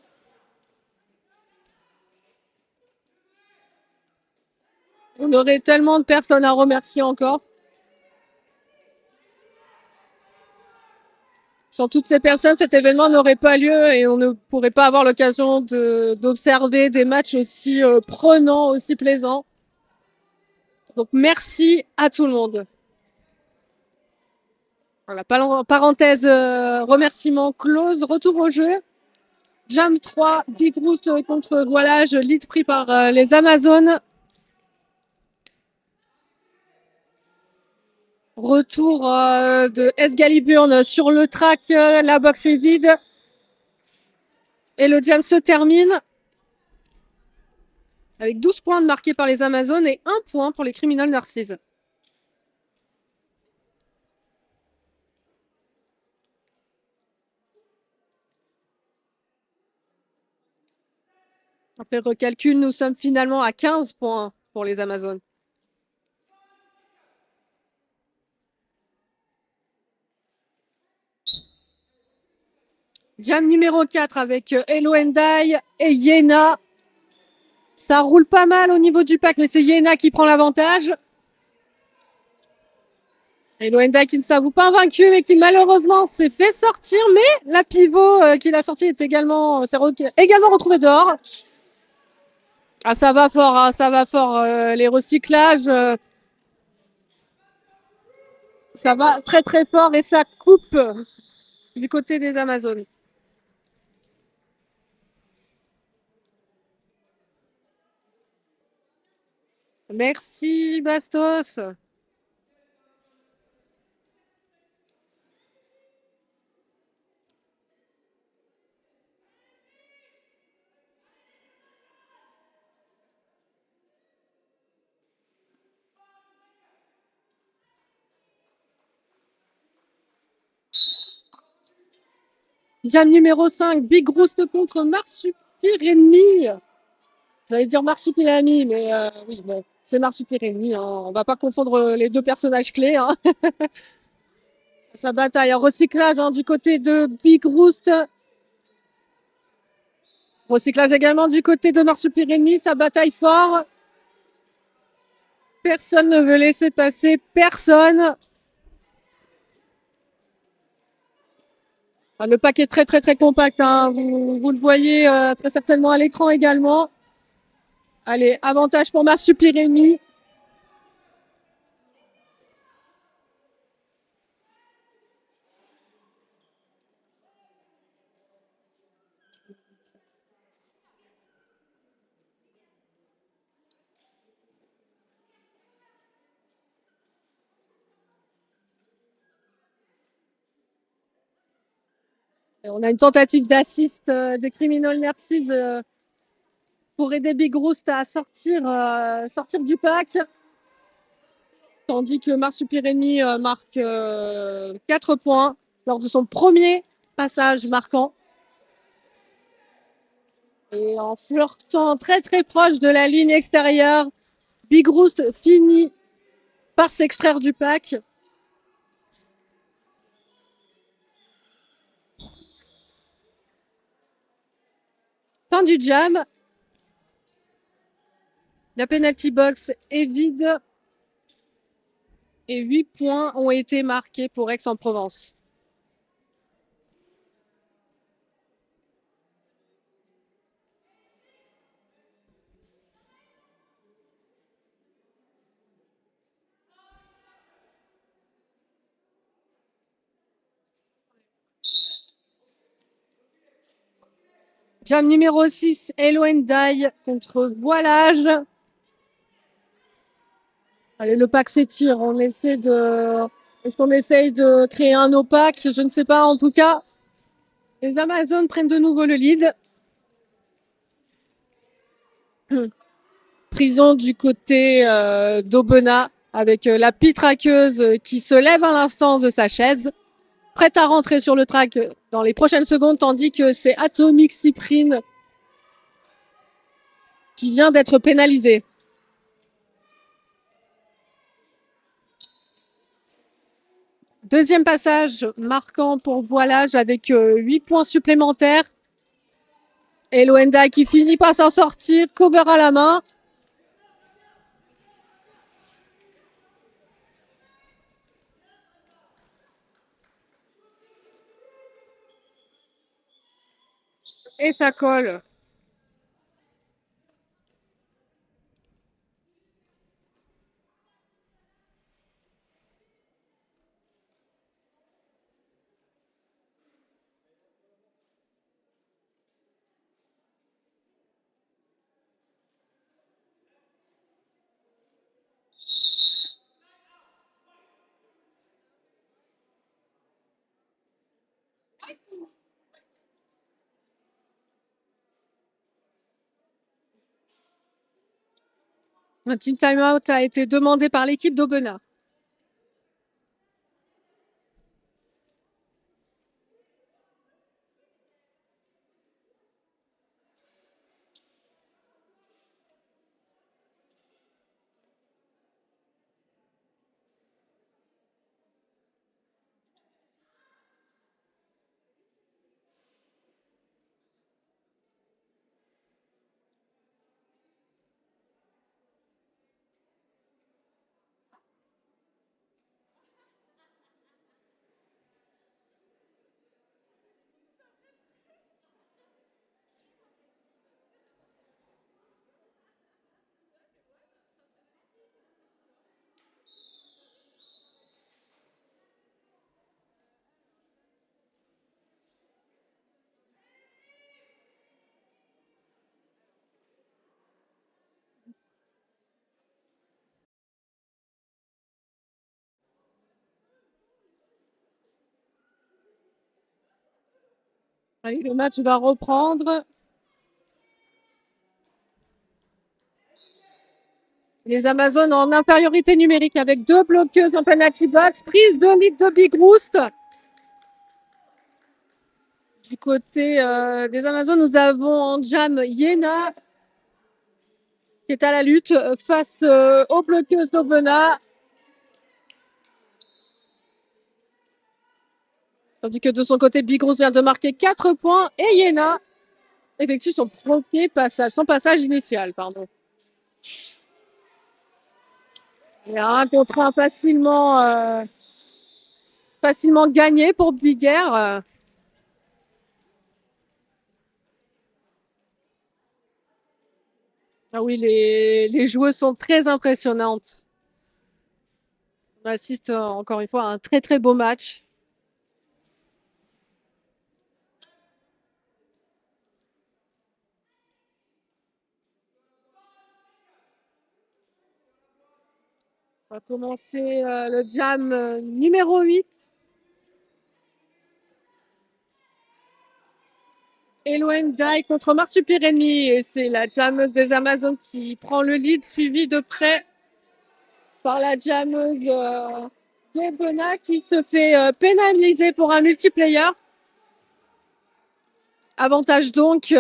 On aurait tellement de personnes à remercier encore. Sans toutes ces personnes, cet événement n'aurait pas lieu et on ne pourrait pas avoir l'occasion d'observer des matchs aussi prenants, aussi plaisants. Donc merci à tout le monde. Voilà, parenthèse, remerciement close, retour au jeu. Jam 3, Big Roost contre Voilage, lead pris par les Amazones. Retour de Esgaliburn sur le track. La boxe est vide. Et le jam se termine avec 12 points marqués par les Amazones et 1 point pour les Criminal Narcisse. Après recalcul, nous sommes finalement à 15 points pour les Amazones. Jam numéro 4 avec Hello Endai et Yena. Ça roule pas mal au niveau du pack, mais c'est Yena qui prend l'avantage. Hello Endai qui ne s'avoue pas vaincu, mais qui malheureusement s'est fait sortir. Mais la pivot qu'il a sortie est également retrouvée dehors. Ah, ça va fort, hein, ça va fort. Les recyclages, ça va très très fort et ça coupe du côté des Amazones. Merci Bastos. Jam numéro 5, Big Roost contre Marsupilami. J'allais dire Marsupilami, mais oui, bon, c'est Marsupilami. Hein. On va pas confondre les deux personnages clés. Hein. Sa bataille en recyclage hein, du côté de Big Roost. Recyclage également du côté de Marsupilami. Ça bataille fort. Personne ne veut laisser passer personne. Le pack est très très très compact. Hein. Vous le voyez très certainement à l'écran également. Allez, avantage pour Marsupilami. Et on a une tentative d'assist des Criminal Narcisse pour aider Big Roost à sortir du pack. Tandis que Marsupilami marque 4 points lors de son premier passage marquant. Et en flirtant très très proche de la ligne extérieure, Big Roost finit par s'extraire du pack. Fin du jam. La penalty box est vide. Et 8 points ont été marqués pour Aix-en-Provence. Jam numéro 6, Hello Endai contre Voilage. Allez, le pack s'étire. Est-ce qu'on essaye de créer un no-pack? Je ne sais pas. En tout cas, les Amazones prennent de nouveau le lead. Prison du côté d'Aubenas avec la pitraqueuse qui se lève à l'instant de sa chaise, prête à rentrer sur le track dans les prochaines secondes, tandis que c'est Atomic Cyprine qui vient d'être pénalisé. Deuxième passage marquant pour Voilage avec 8 points supplémentaires. Et Loenda qui finit par s'en sortir, cover à la main. Et ça colle. Un team timeout a été demandé par l'équipe d'Aubenas. Allez, le match va reprendre. Les Amazones en infériorité numérique avec 2 bloqueuses en penalty box. Prise de lead de Big Roost. Du côté des Amazones, nous avons en jam Yena qui est à la lutte face aux bloqueuses d'Aubenas. Tandis que de son côté, Big Roost vient de marquer 4 points et Yena effectue son passage initial, pardon. Il y a un contre un facilement gagné pour Biguerre. Ah oui, les joueuses sont très impressionnantes. On assiste encore une fois à un très très beau match. On va commencer le jam numéro 8. Eloane Dai contre Marsupilami. Et c'est la jammeuse des Amazones qui prend le lead, suivie de près par la jammeuse d'Aubenas qui se fait pénaliser pour un multiplayer. Avantage donc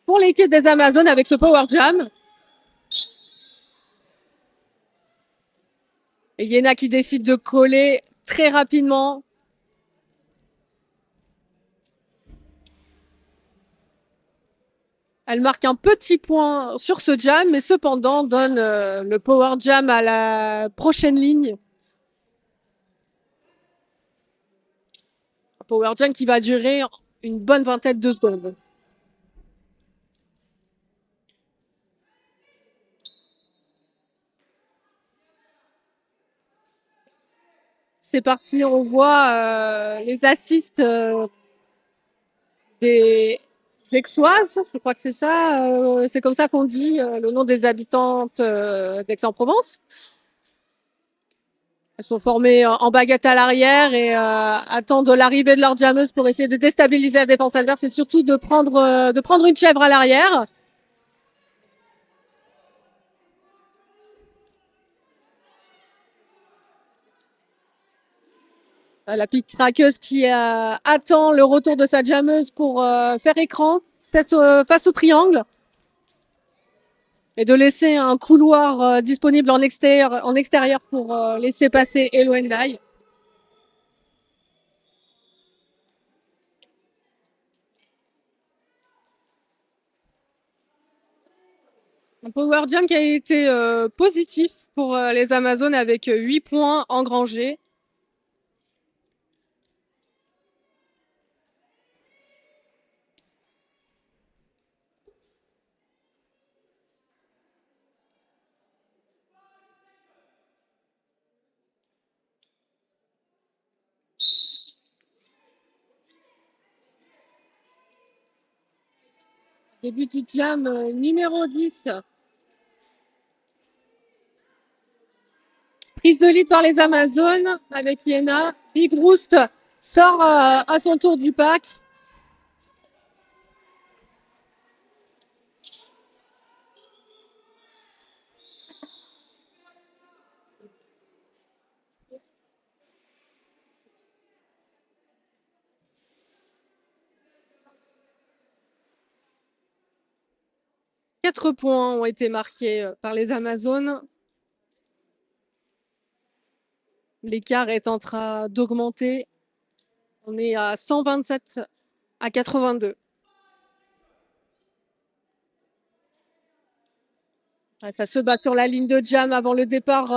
pour l'équipe des Amazones avec ce power jam. Et Yena qui décide de coller très rapidement. Elle marque un petit point sur ce jam, mais cependant donne le power jam à la prochaine ligne. Un power jam qui va durer une bonne vingtaine de secondes. C'est parti, on voit les assists des Aixoises, je crois que c'est ça, c'est comme ça qu'on dit le nom des habitantes d'Aix-en-Provence. Elles sont formées en baguette à l'arrière et attendent l'arrivée de leur jammeuse pour essayer de déstabiliser la défense adverse et surtout de prendre une chèvre à l'arrière. La petite traqueuse qui attend le retour de sa jammeuse pour faire écran face au triangle et de laisser un couloir disponible en extérieur pour laisser passer Eloane Dai. Un power jam qui a été positif pour les Amazones avec 8 points engrangés. Début du jam numéro 10. Prise de lead par les Amazones avec Yena. Big Roost sort à son tour du pack. Quatre points ont été marqués par les Amazones. L'écart est en train d'augmenter. On est à 127 à 82. Ça se bat sur la ligne de jam avant le départ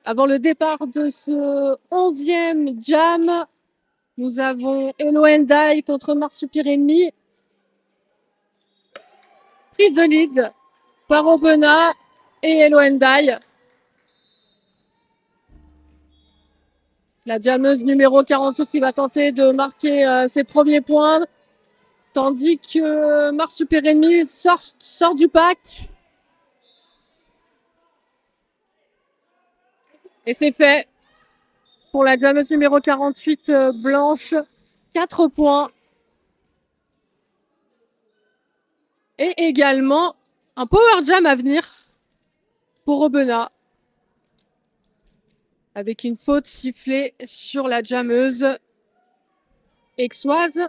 de ce 11e jam. Nous avons Hello Endai contre Marsupilami. Prise de lead par Aubenas et Hello Endai. La jammeuse numéro 48 qui va tenter de marquer ses premiers points. Tandis que Marsupilami sort du pack. Et c'est fait pour la jammeuse numéro 48 blanche. 4 points. Et également un power jam à venir pour Aubenas. Avec une faute sifflée sur la jammeuse aixoise.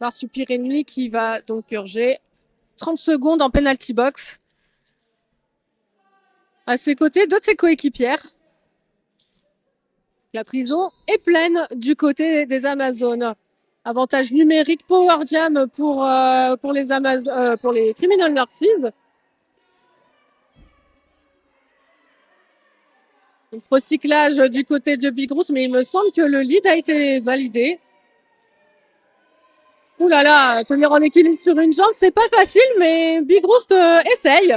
Marsupilami qui va donc purger 30 secondes en penalty box. À ses côtés, deux de ses coéquipières. La prison est pleine du côté des Amazones. Avantage numérique power jam pour les Criminal Nurses. Recyclage du côté de Big-Rousse, mais il me semble que le lead a été validé. Ouh là là, tenir en équilibre sur une jambe, c'est pas facile, mais Big-Rousse essaye.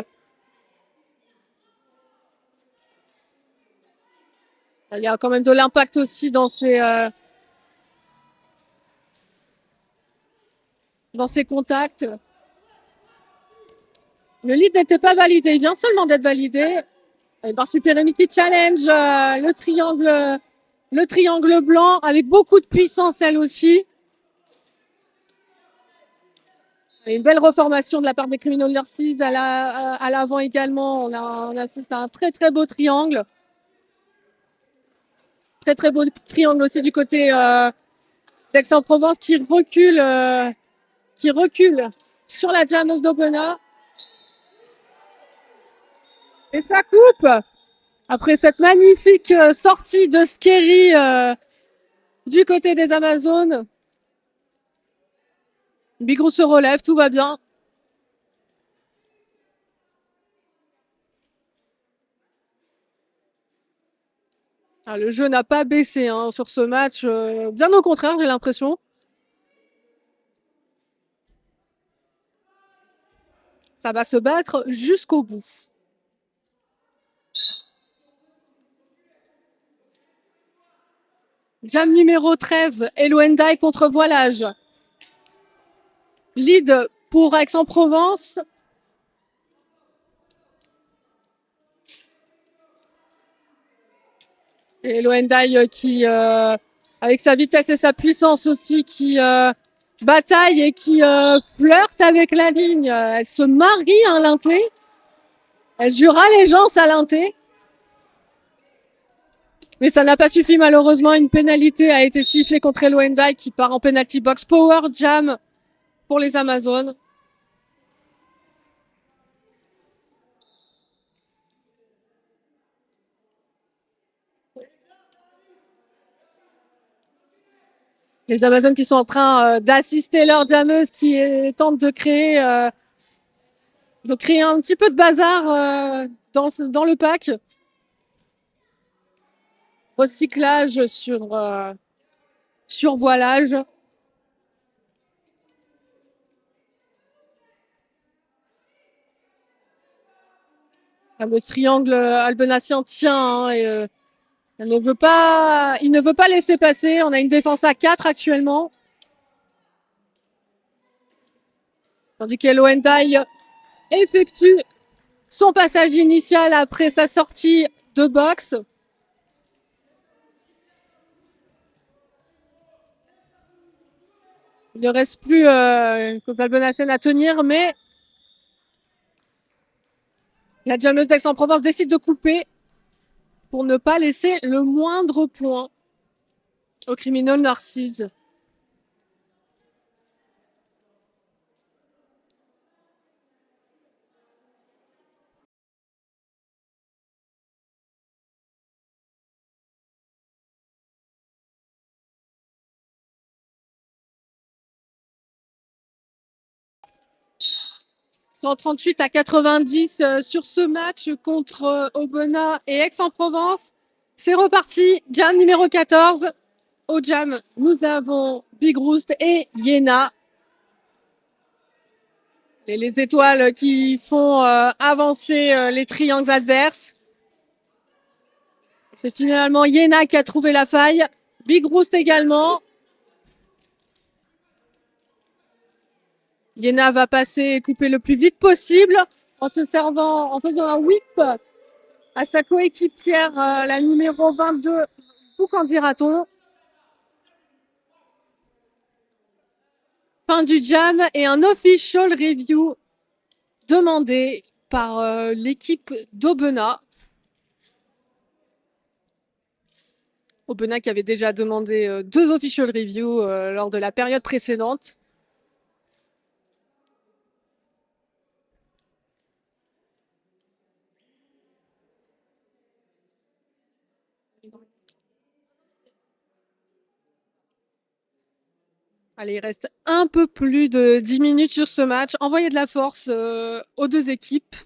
Il y a quand même de l'impact aussi dans ces contacts. Le lead n'était pas validé, il vient seulement d'être validé. Marsupilami qui challenge le triangle blanc avec beaucoup de puissance elle aussi. Et une belle reformation de la part des Criminal Nurses à l'avant également. On assiste à un très très beau triangle. Très très beau triangle aussi du côté d'Aix-en-Provence qui recule sur la jammeuse d'Aubenas. Et ça coupe après cette magnifique sortie de Skerry du côté des Amazones. Big-Rousse se relève, tout va bien. Ah, le jeu n'a pas baissé sur ce match, bien au contraire, j'ai l'impression. Ça va se battre jusqu'au bout. Jam numéro 13, Hello Endai contre Voilage. Lead pour Aix-en-Provence. Hello Endai qui, avec sa vitesse et sa puissance aussi, qui bataille et qui flirte avec la ligne. Elle se marie à l'inté. Elle jure allégeance à l'inté. Mais ça n'a pas suffi malheureusement. Une pénalité a été sifflée contre Hello Endai qui part en penalty box. Power jam pour les Amazones. Les Amazones qui sont en train d'assister leur jammeuse qui tente de créer un petit peu de bazar dans le pack. Recyclage sur voilage. Le triangle albenassien tient et il ne veut pas laisser passer. On a une défense à 4 actuellement. Tandis qu'Hello Endai effectue son passage initial après sa sortie de boxe. Il ne reste plus qu'aux Albenaciennes à tenir, mais la jammeuse d'Aix-en-Provence décide de couper pour ne pas laisser le moindre point au criminel Narcisse. « 138-90 sur ce match contre Aubenas et Aix-en-Provence. C'est reparti, jam numéro 14. Au jam, nous avons Big Roost et Iéna. Et les étoiles qui font avancer les triangles adverses. C'est finalement Iéna qui a trouvé la faille. Big Roost également. Iéna va passer et couper le plus vite possible en se servant, en faisant un whip à sa coéquipière, la numéro 22. Ou qu'en dira-t-on? Fin du jam et un official review demandé par l'équipe d'Aubenas. Aubenas qui avait déjà demandé 2 official reviews lors de la période précédente. Allez, il reste un peu plus de 10 minutes sur ce match. Envoyez de la force aux 2 équipes.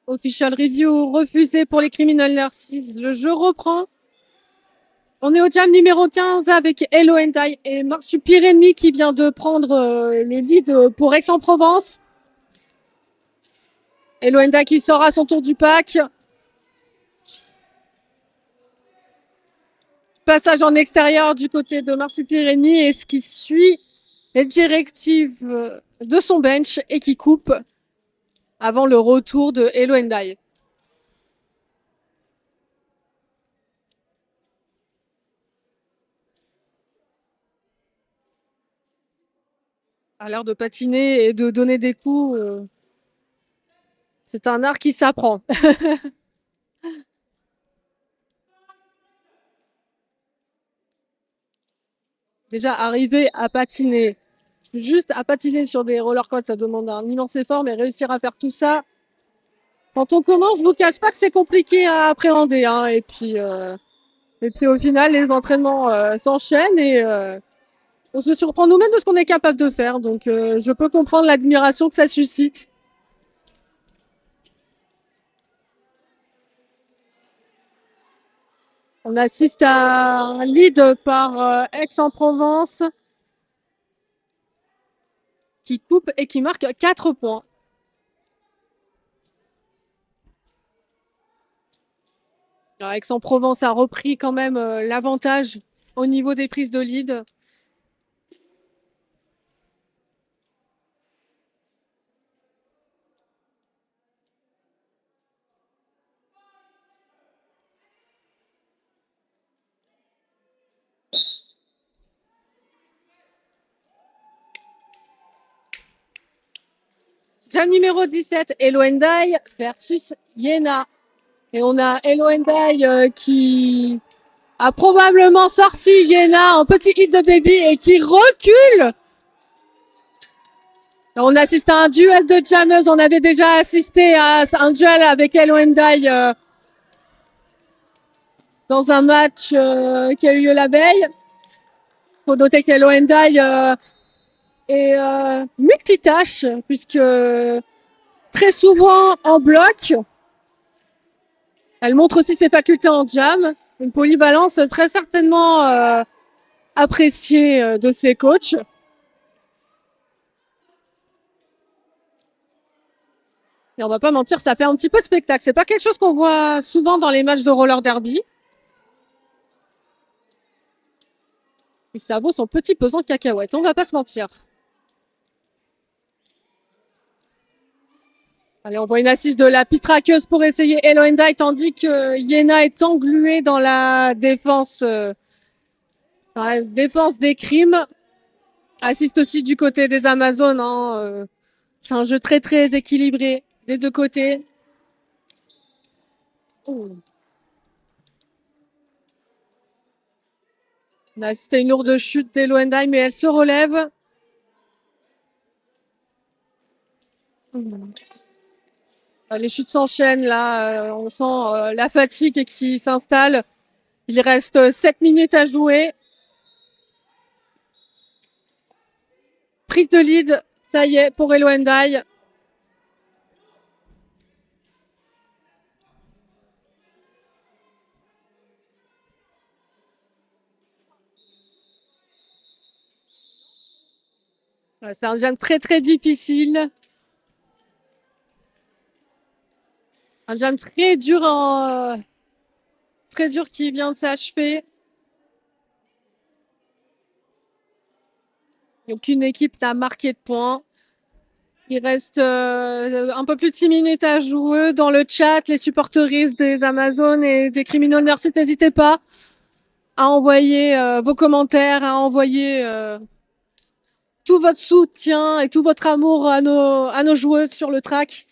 Official review refusé pour les criminels Narcisse. Le jeu reprend. On est au jam numéro 15 avec Hello Hentai et Marsupilami qui vient de prendre le lead pour Aix-en-Provence. Hello Hentai qui sort à son tour du pack. Passage en extérieur du côté de Marsupilami et ce qui suit les directives de son bench et qui coupe avant le retour de Hello Hentai. a l'air de patiner et de donner des coups. C'est un art qui s'apprend. Déjà, arriver à patiner, juste à patiner sur des roller coasters, ça demande un immense effort, mais réussir à faire tout ça, quand on commence, je vous cache pas que c'est compliqué à appréhender, hein. Et puis au final, les entraînements s'enchaînent et on se surprend nous-mêmes de ce qu'on est capable de faire. Donc, je peux comprendre l'admiration que ça suscite. On assiste à un lead par Aix-en-Provence qui coupe et qui marque 4 points. Aix-en-Provence a repris quand même l'avantage au niveau des prises de lead. Jam numéro 17, Hello Ndai versus Yena. Et on a Hello Ndai qui a probablement sorti Yena en petit hit de baby et qui recule. On assiste à un duel de jammeuses. On avait déjà assisté à un duel avec Hello Ndai dans un match qui a eu lieu la veille. Faut noter qu'Hello Ndai est multitâche puisque très souvent en bloc. Elle montre aussi ses facultés en jam. Une polyvalence très certainement appréciée de ses coachs. Et on va pas mentir, ça fait un petit peu de spectacle. C'est pas quelque chose qu'on voit souvent dans les matchs de roller derby. Et ça vaut son petit pesant de cacahuètes, on va pas se mentir. Allez, on voit une assise de la pitraqueuse pour essayer Hello Ndai, tandis que Yena est engluée dans la défense des crimes. Assiste aussi du côté des Amazones. Hein, c'est un jeu très très équilibré des deux côtés. Oh. On a assisté à une lourde chute d'Hello Ndai, mais elle se relève. Les chutes s'enchaînent là, on sent la fatigue qui s'installe. Il reste 7 minutes à jouer. Prise de lead, ça y est, pour Hello Ndai. C'est un jam très très difficile. Un jam très dur qui vient de s'achever. Aucune équipe n'a marqué de points. Il reste un peu plus de 6 minutes à jouer. Dans le chat, les supporteristes des Amazones et des Criminal Nurses, n'hésitez pas à envoyer vos commentaires, à envoyer tout votre soutien et tout votre amour à nos joueuses sur le track.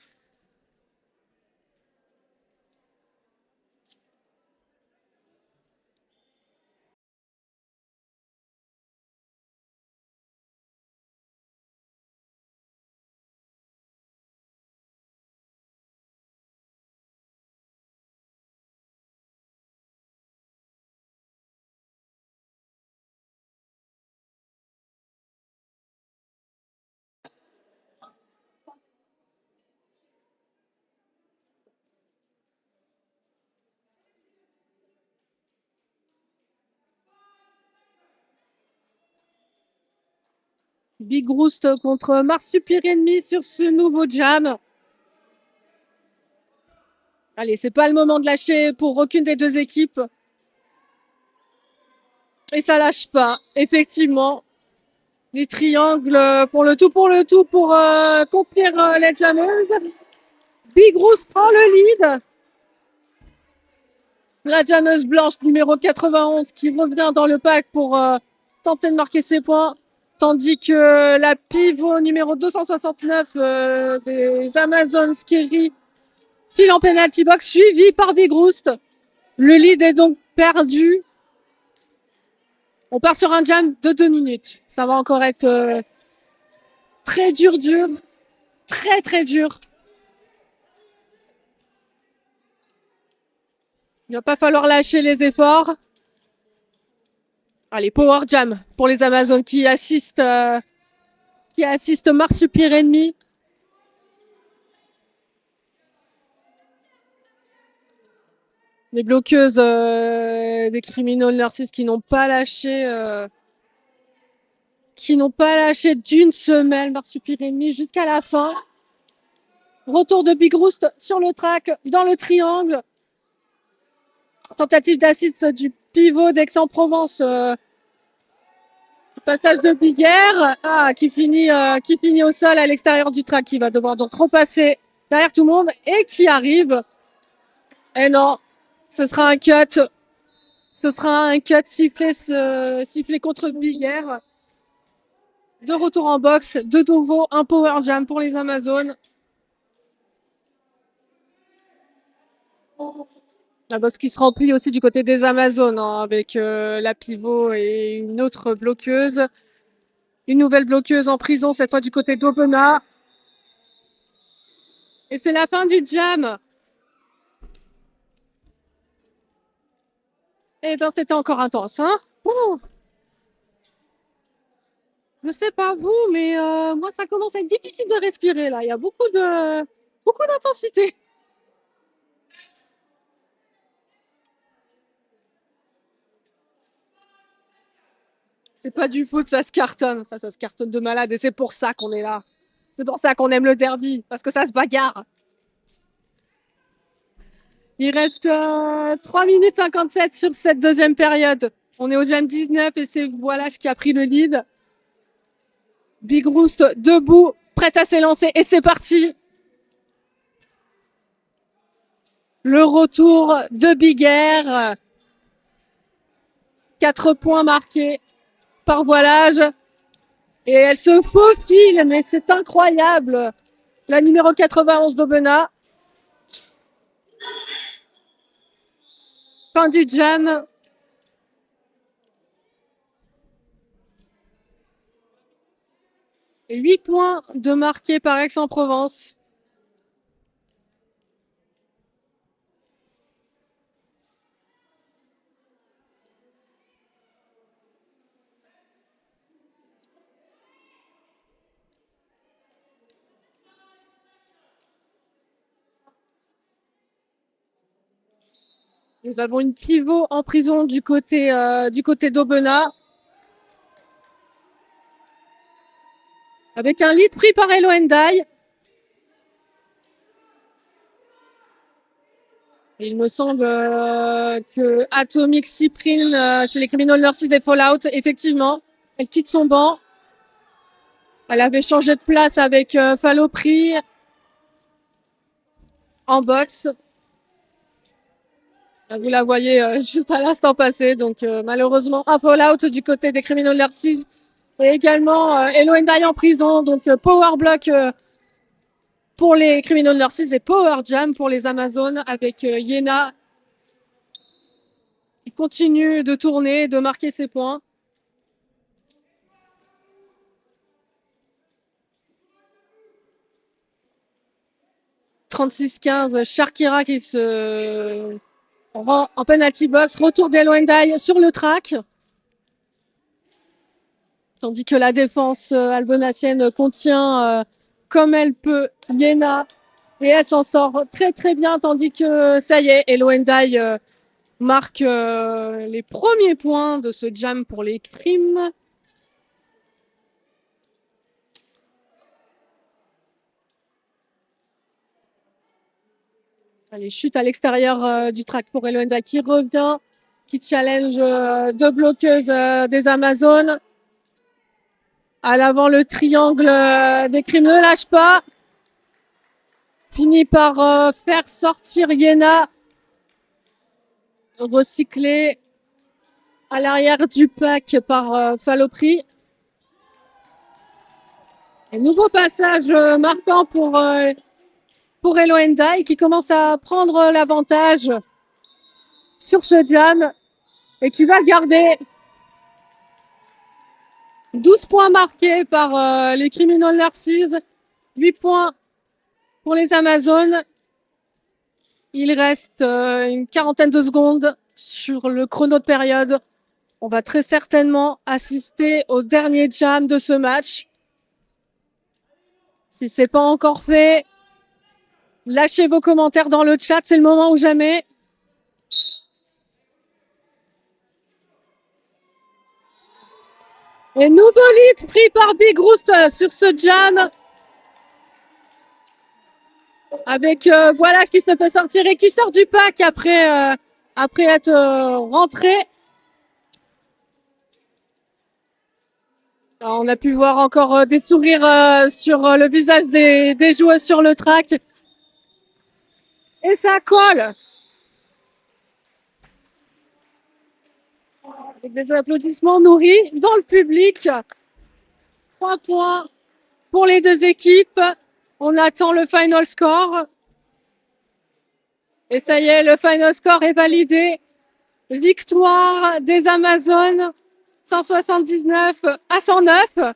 Big Roost contre Marsupilami sur ce nouveau jam. Allez, c'est pas le moment de lâcher pour aucune des deux équipes. Et ça lâche pas, effectivement. Les triangles font le tout pour contenir les jammeuses. Big Roost prend le lead. La jammeuse blanche numéro 91 qui revient dans le pack pour tenter de marquer ses points. Tandis que la pivot numéro 269 des Amazon Skiri file en penalty box, suivi par Big Roost. Le lead est donc perdu. On part sur un jam de 2 minutes. Ça va encore être très dur. Très, très dur. Il va pas falloir lâcher les efforts. Allez, power jam pour les Amazones qui assistent Marsupir ennemi. Les bloqueuses des Criminal Nurses qui n'ont pas lâché d'une semelle Marsupir ennemi jusqu'à la fin. Retour de Big Roost sur le track dans le triangle. Tentative d'assist du pivot d'Aix-en-Provence. Passage de Big Air qui finit au sol à l'extérieur du track, qui va devoir donc repasser derrière tout le monde et qui arrive. Et non, ce sera un cut. Ce sera un cut sifflé contre Big Air. De retour en boxe, de nouveau un power jam pour les Amazones. La boxe qui se remplit aussi du côté des Amazones, hein, avec la pivot et une autre bloqueuse. Une nouvelle bloqueuse en prison, cette fois du côté d'Aubenas. Et c'est la fin du jam. Eh bien, c'était encore intense, hein. Je sais pas vous, mais moi, ça commence à être difficile de respirer, là. Il y a beaucoup d'intensité. C'est pas du foot, ça se cartonne. Ça se cartonne de malade. Et c'est pour ça qu'on est là. C'est pour ça qu'on aime le derby. Parce que ça se bagarre. Il reste 3 minutes 57 sur cette deuxième période. On est au jam 19 et c'est Voilage qui a pris le lead. Big Roost debout, prête à s'élancer. Et c'est parti. Le retour de Big Air. 4 points marqués par Voilage. Et elle se faufile, mais c'est incroyable. La numéro 91 d'Aubenas. Fin du jam. Et 8 points de marqués par Aix-en-Provence. Nous avons une pivot en prison du côté d'Aubenas. Avec un lead pris par Hello Ndai. Il me semble que Atomic Cyprine chez les Criminal Nurses et Fallout, effectivement, elle quitte son banc. Elle avait changé de place avec Falopri en boxe. Vous la voyez juste à l'instant passé. Donc malheureusement, un Fallout du côté des Criminal Nurses. Et également Hello Ndai en prison. Donc Power Block pour les Criminal Nurses et Power Jam pour les Amazones avec Yena. Il continue de tourner, de marquer ses points. « 36-15, Sharkira qui se rend en penalty box. Retour d'Hello Ndai sur le track. Tandis que la défense albonacienne contient comme elle peut Yena. Et elle s'en sort très très bien. Tandis que ça y est, Hello Ndai marque les premiers points de ce jam pour les crimes. Allez, chute à l'extérieur du track pour Hello Ndai qui revient, qui challenge deux bloqueuses des Amazones. À l'avant, le triangle des crimes ne lâche pas. Finit par faire sortir Yena. Recyclé à l'arrière du pack par Falopri. Un nouveau passage marquant pour Elo Endai qui commence à prendre l'avantage sur ce jam et qui va garder 12 points marqués par les Criminal Narcisses, 8 points pour les Amazones. Il reste une quarantaine de secondes sur le chrono de période. On va très certainement assister au dernier jam de ce match. Si ce n'est pas encore fait, lâchez vos commentaires dans le chat, c'est le moment ou jamais. Et nouveau lead pris par Big Roost sur ce jam. Avec Voilage qui se fait sortir et qui sort du pack après être rentré. Alors, on a pu voir encore des sourires sur le visage des joueurs sur le track. Et ça colle. Avec des applaudissements nourris dans le public. 3 points pour les deux équipes. On attend le final score. Et ça y est, le final score est validé. Victoire des Amazones, 179 à 109.